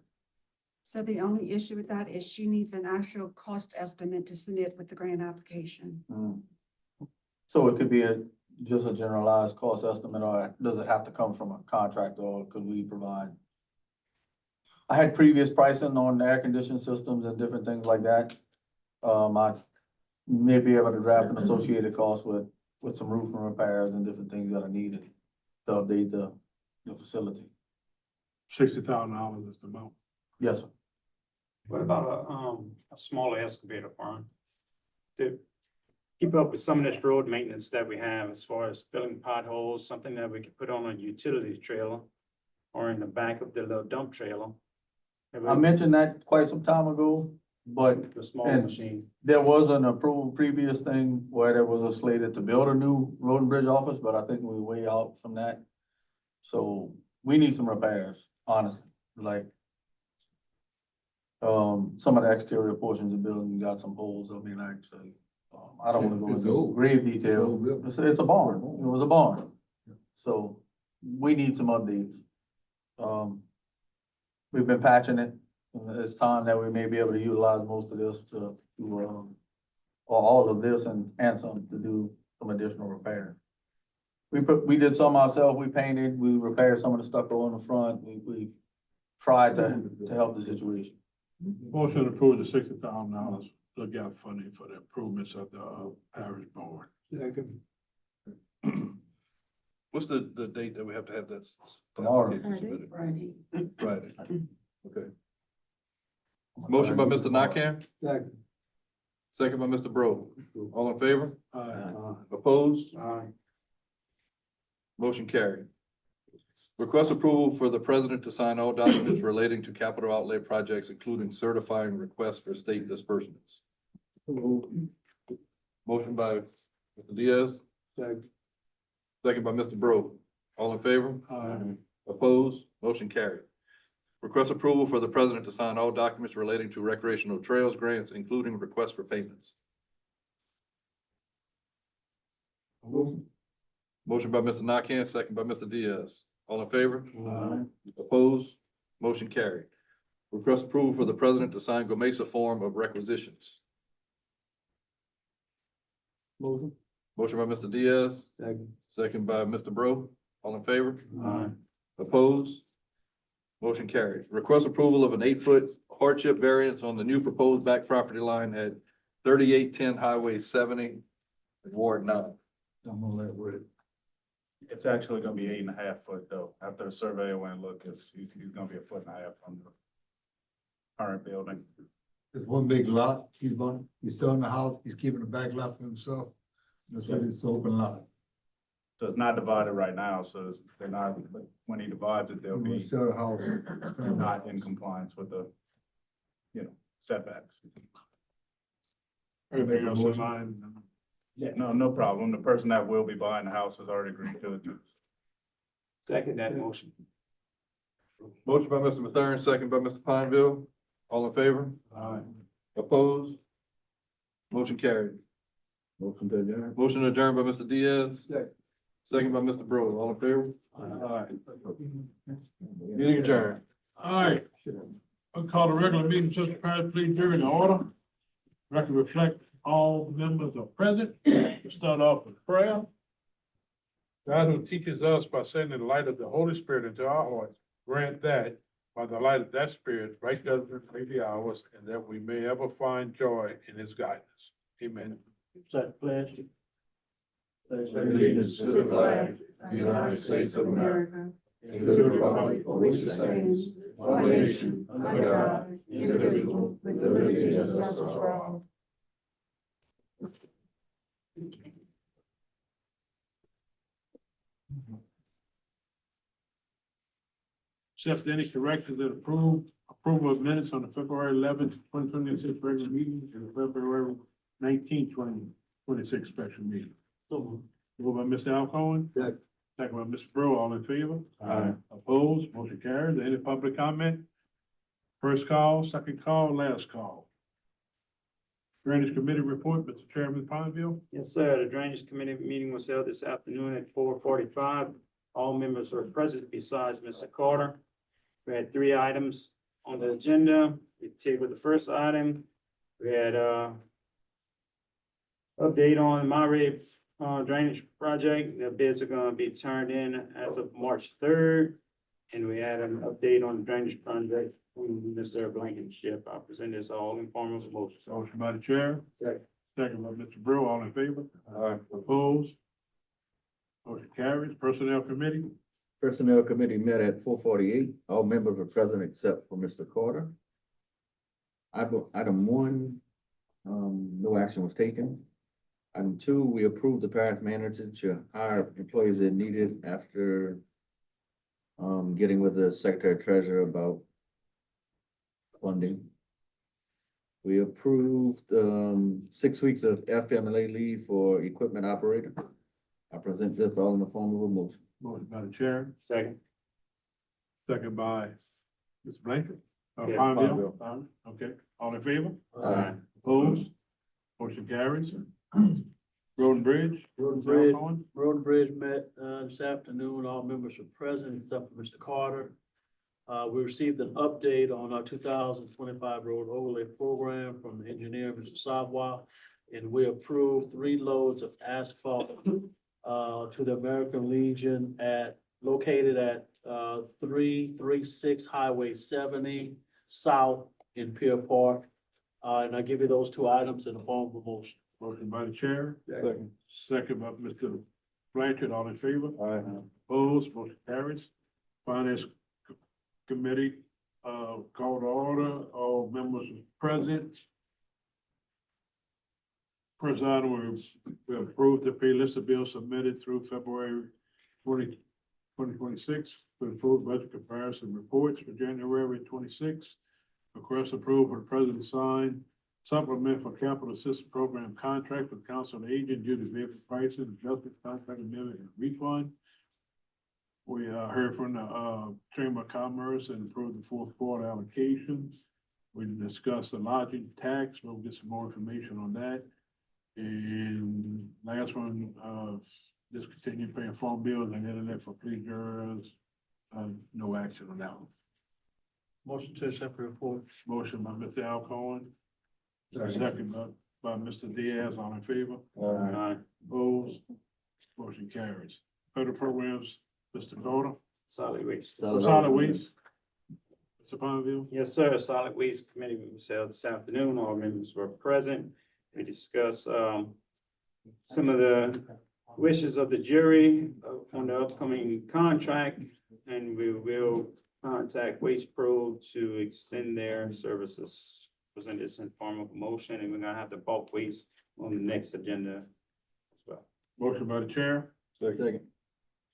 So the only issue with that is she needs an actual cost estimate to submit with the grant application.
So it could be just a generalized cost estimate, or does it have to come from a contractor, or could we provide? I had previous pricing on air conditioning systems and different things like that. I may be able to draft an associated cost with some roofing repairs and different things that are needed to update the facility.
$60,000 is the amount.
Yes, sir.
What about a smaller excavator farm? To keep up with some of this road maintenance that we have as far as filling potholes, something that we could put on a utility trailer or in the back of the little dump trailer.
I mentioned that quite some time ago, but
The small
and
machine.
there was an approved previous thing where there was a slated to build a new road and bridge office, but I think we're way out from that. So we need some repairs, honestly, like some of the exterior portions of the building got some holes. I mean, actually, I don't wanna go
It's
into
old.
grave
It's
detail.
old building.
It's a barn. It was a barn. So we need some updates. We've been patching it. And it's time that we may be able to utilize most of this or all of this and some to do some additional repair. We did some ourselves. We painted, we repaired some of the stucco on the front. We tried to help the situation.
Motion to approve the $60,000 LAGAP funding for the improvements of the parish board.
What's the date that we have to have that?
Tomorrow.
application
Friday.
submitted? Friday. Okay. Motion by Mr. Nakam, second by Mr. Bro. All in favor?
Aye.
Opposed?
Aye.
Motion carried. Request approval for the president to sign all documents relating to capital outlay projects, including certifying requests for state disbursements. Motion by Mr. Diaz. Second by Mr. Bro. All in favor?
Aye.
Opposed? Motion carried. Request approval for the president to sign all documents relating to recreational trails grants, including requests for payments. Motion by Mr. Nakane, second by Mr. Diaz. All in favor? Opposed? Motion carried. Request approval for the president to sign Gomesa form of requisitions.
Motion.
Motion by Mr. Diaz,
Second.
second by Mr. Bro. All in favor? Opposed? Motion carried. Request approval of an 8-foot hardship variance on the new proposed back property line at 3810 Highway 70, Ward 9.
I'm gonna let Rick.
It's actually gonna be 8.5 foot though. After the surveyor went and looked, he's gonna be 1.5 foot from the current building.
It's one big lot, he's selling the house, he's keeping the back lot for himself. That's what it's open lot.
So it's not divided right now, so they're not, but when he divides it, they'll
When we
be
sell the house.
not in compliance with the, setbacks.
Everything else in line?
Yeah, no problem. The person that will be buying the house has already agreed to it. Second that motion.
Motion by Mr. Mathern, second by Mr. Pineville. All in favor? Opposed? Motion carried.
Motion to adjourn.
Motion adjourned by Mr. Diaz.
Second.
Second by Mr. Bro. All in favor? Meeting adjourned.
All right, I'll call the regular meeting, Sister Parish, please during the order. Record reflect all members are present. We start off with prayer. God who teaches us by sending the light of the Holy Spirit into our hearts, grant that by the light of that Spirit, right judgment may be ours, and that we may ever find joy in His guidance. Amen.
Second pledge.
Allegiance to the flag of the United States of America, and to the republic for which it stands, one nation, under God, indivisible, with liberty and justice for all.
Accept any corrections that approval of minutes on the February 11th, 2026 regular meeting and the February 19th, 2026 special meeting.
So
Moved by Mr. Alcoin.
Second.
Second by Mr. Brewer, all in favor? Opposed, motion carries. Any public comment? First call, second call, last call. Drainage Committee report, Mr. Chairman Pineville.
Yes, sir. The Drainage Committee meeting was held this afternoon at 4:45. All members were present besides Mr. Carter. We had 3 items on the agenda. We tabled the first item. We had, update on Monterey drainage project. The bids are gonna be turned in as of March 3rd. And we had an update on the drainage project from Mr. Blankenship. I'll present this all in form of a motion.
Motion by the chair.
Second.
Second by Mr. Brewer, all in favor? Opposed? Motion carries. Personnel Committee.
Personnel Committee met at 4:48. All members were present except for Mr. Carter. Item 1, no action was taken. Item 2, we approved the parish manager to hire employees that needed after getting with the Secretary Treasurer about funding. We approved 6 weeks of FMLA leave for equipment operator. I present this all in the form of a motion.
Motion by the chair.
Second.
Second by Mr. Blanchard.
Yeah,
Pineville. Okay, all in favor? Opposed? Motion carries. Road and Bridge.
Road and
Mr.
Bridge.
Alcoin.
Road and Bridge met this afternoon. All members are present except for Mr. Carter. We received an update on our 2025 road overlay program from the engineer, Mr. Savoy. And we approved 3 loads of asphalt to the American Legion located at 336 Highway 70 South in Pier Park. And I give you those 2 items in the form of a motion.
Motion by the chair. Second by Mr. Blanchard, all in favor? Opposed, motion carries. Finance Committee, called to order, all members present. First item, we approved the pay list of bills submitted through February 2026 for the full budget comparison reports for January 26. Request approval for the president to sign supplement for capital assistance program contract with council on agent due to vehicle pricing, adjustment, contract amendment, and refund. We heard from the Chamber of Commerce and approved the 4th quarter allocations. We discussed the lodging tax. We'll get some more information on that. And last one, just continue paying phone bills and internet for police jurors. No action on that one.
Motion to accept the report.
Motion by Mr. Alcorn, second by Mr. Diaz, all in favor?
Aye.
Opposed? Motion carries. Federal programs, Mr. Carter,
Solid waste.
solid waste. Mr. Ponville,
Yes, sir. Solid Waste Committee was held this afternoon. All members were present. We discussed, some of the wishes of the jury on the upcoming contract. And we will contact Waste Pro to extend their services. Present this in form of a motion, and we're gonna have the bulk waste on the next agenda as well.
motion by the chair,
Second.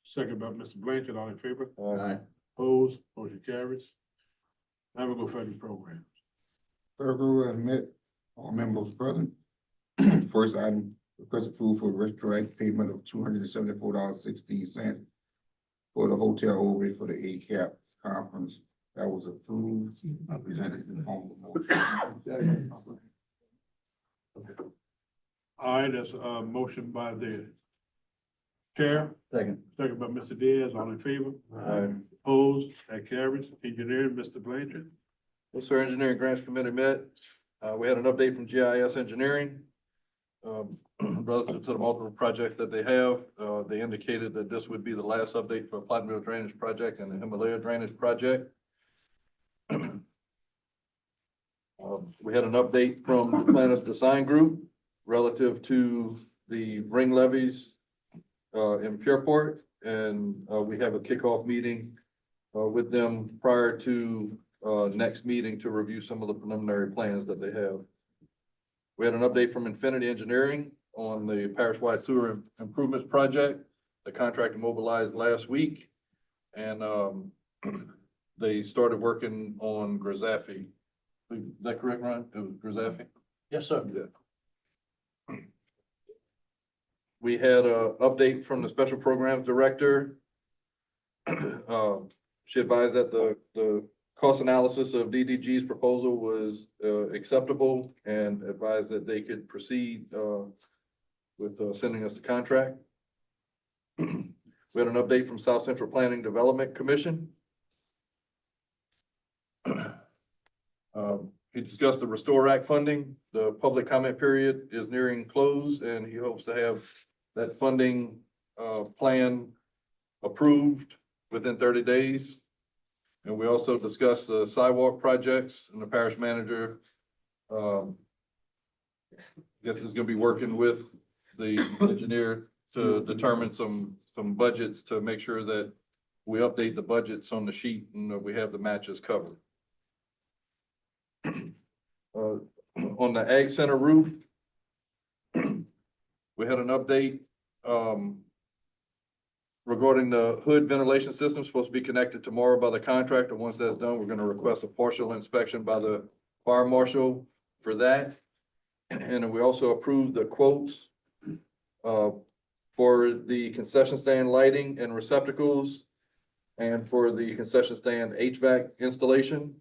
second by Mr. Blanchard, all in favor?
Aye.
Opposed? Motion carries. Now we go federal programs.
Federal admit all members present. First item, request approval for retroactive payment of $274.16 for the hotel overage for the ACAP conference. That was approved, presented in the form of motion.
All right, that's a motion by the chair,
Second.
second by Mr. Diaz, all in favor?
Aye.
Opposed? That carries. Engineering, Mr. Blanchard.
Yes, sir. Engineering Grants Committee met. We had an update from GIS Engineering. Relative to the multiple projects that they have, they indicated that this would be the last update for Platteville Drainage Project and the Himalaya Drainage Project. We had an update from the Planners Design Group relative to the ring levies in Pierport, and we have a kickoff meeting with them prior to next meeting to review some of the preliminary plans that they have. We had an update from Infinity Engineering on the parish-wide sewer improvements project. The contractor mobilized last week, and they started working on Grizafi. Is that correct, Ron? It was Grizafi?
Yes, sir.
Yeah. We had a update from the Special Programs Director. She advised that the cost analysis of DDG's proposal was acceptable and advised that they could proceed with sending us the contract. We had an update from South Central Planning Development Commission. He discussed the Restore Act funding. The public comment period is nearing close, and he hopes to have that funding plan approved within 30 days. And we also discussed the sidewalk projects, and the parish manager guess is gonna be working with the engineer to determine some budgets to make sure that we update the budgets on the sheet and that we have the matches covered. On the Ag Center roof, we had an update regarding the hood ventilation system, supposed to be connected tomorrow by the contractor. Once that's done, we're gonna request a partial inspection by the fire marshal for that. And we also approved the quotes for the concession stand lighting and receptacles and for the concession stand HVAC installation.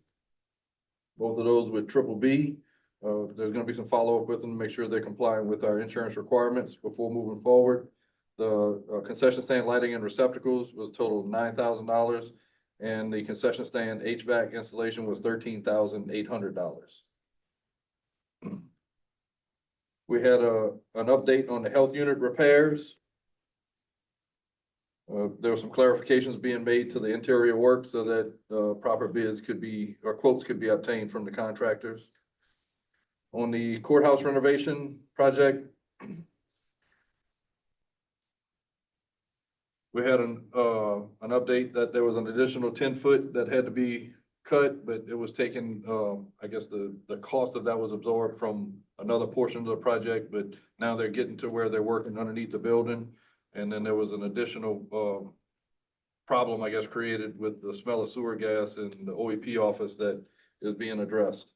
Both of those with Triple B. There's gonna be some follow-up with them to make sure they're complying with our insurance requirements before moving forward. The concession stand lighting and receptacles was a total of $9,000, and the concession stand HVAC installation was $13,800. We had an update on the health unit repairs. There were some clarifications being made to the interior work so that proper bids could be, or quotes could be obtained from the contractors. On the courthouse renovation project, we had an update that there was an additional 10-foot that had to be cut, but it was taken, I guess the cost of that was absorbed from another portion of the project, but now they're getting to where they're working underneath the building. And then there was an additional problem, I guess, created with the smell of sewer gas in the OEP office that is being addressed.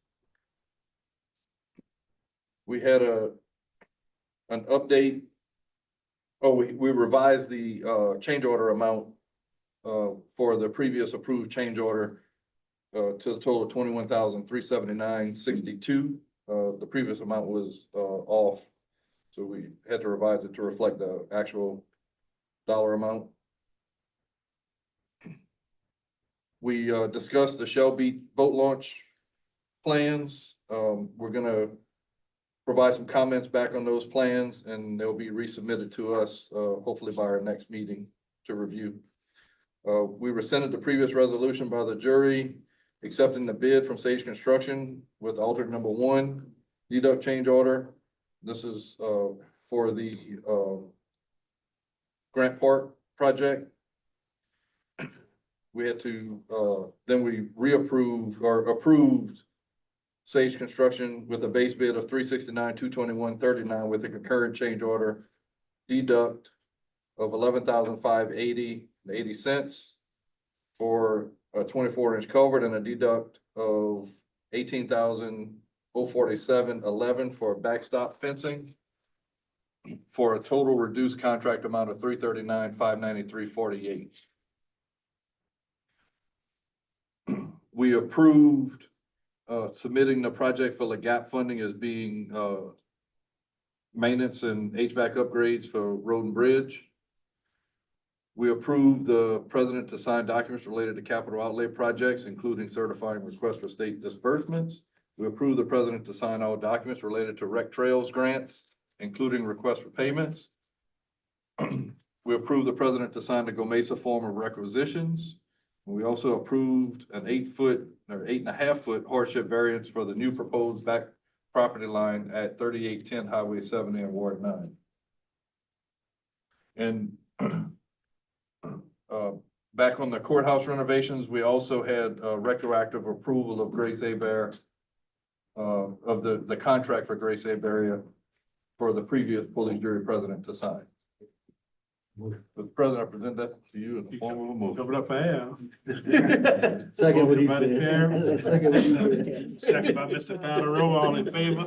We had an update. Oh, we revised the change order amount for the previous approved change order to a total of $21,379.62. The previous amount was off, so we had to revise it to reflect the actual amount. We discussed the Shell Beat boat launch plans. We're gonna provide some comments back on those plans, and they'll be resubmitted to us, hopefully by our next meeting to review. We rescinded the previous resolution by the jury, accepting the bid from Sage Construction with alternate number 1, deduct change order. This is for the Grant Park project. We had to, then we reapproved or approved Sage Construction with a base bid of $369,221.39 with a concurrent change order deduct of $11,580.80 for a 24-inch culvert and a deduct of $18,047.11 for backstop fencing for a total reduced contract amount of $339,593.48. We approved submitting the project for the gap funding as being maintenance and HVAC upgrades for road and bridge. We approved the president to sign documents related to capital outlay projects, including certifying requests for state disbursements. We approved the president to sign all documents related to rec trails grants, including requests for payments. We approved the president to sign the GOMESA form of requisitions. We also approved an 8-foot or 8.5-foot hardship variance for the new proposed back property line at 3810 Highway 70 in Ward 9. And back on the courthouse renovations, we also had retroactive approval of Grace Abear, of the contract for Grace Abear for the previous police jury president to sign. The president, I present that to you in the form of a motion.
Coming up for air.
Second what he
Motion by the
said.
chair.
Second what he said.
Second by Mr. Fowler, all in favor?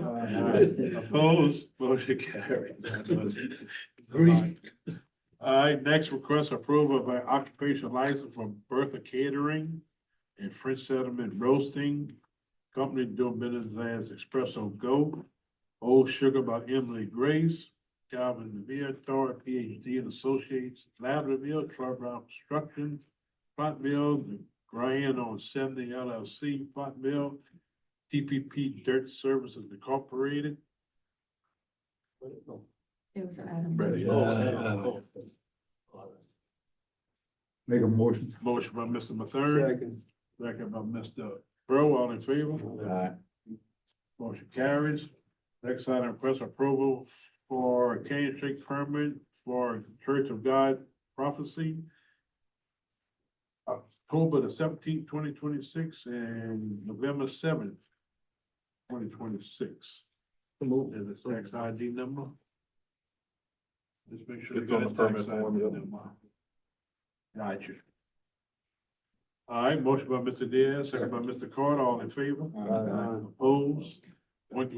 Opposed? Motion carries. All right, next request approval of an occupational license for Bertha Catering and French Settlement Roasting Company doing business as Espresso Go. Old Sugar by Emily Grace. Calvin DeVere, Thor, PhD and Associates, Lavderville, Troy Brown Construction, Pottville, the Grand on 70 LLC, Pottville, TPP Dirt Services Incorporated.
It was an item.
Ready?
Make a motion.
Motion by Mr. Mathern, second by Mr. Bro, all in favor? Motion carries. Next item, request approval for a Canyon Shake permit for Church of God Prophecy. October the 17th, 2026 and November 7th, 2026. Is the tax ID number? Just make sure.
It's on the permit form, yeah.
Gotcha. All right, motion by Mr. Diaz, second by Mr. Carter, all in favor? Opposed? One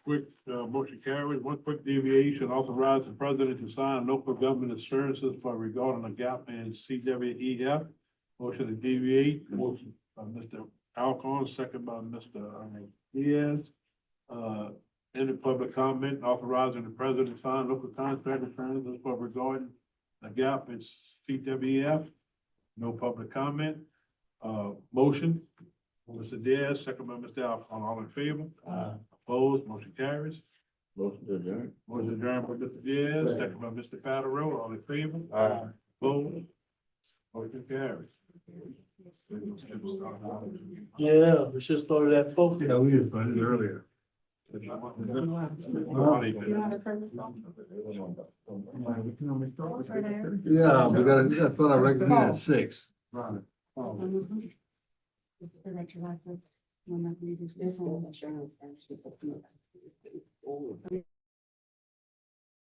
quick motion carries. One quick deviation, authorize the president to sign local government assurances for regarding a gap in CWEF. Motion to deviate, motion by Mr. Alcorn, second by Mr. Diaz. Any public comment, authorizing the president to sign local contract assurances for regarding a gap in CWEF. No public comment. Motion. Mr. Diaz, second by Mr. Alcorn, all in favor? Opposed, motion carries.
Motion to adjourn.
Motion adjourned by Mr. Diaz, second by Mr. Patterson, all in favor? Opposed, motion carries.
Yeah, we should start that focus.
Yeah, we just started earlier.
You have a purpose on? What's right there?
Yeah, we gotta start our regular meeting at 6.
So that you like to, when I read this one, insurance, and she's a.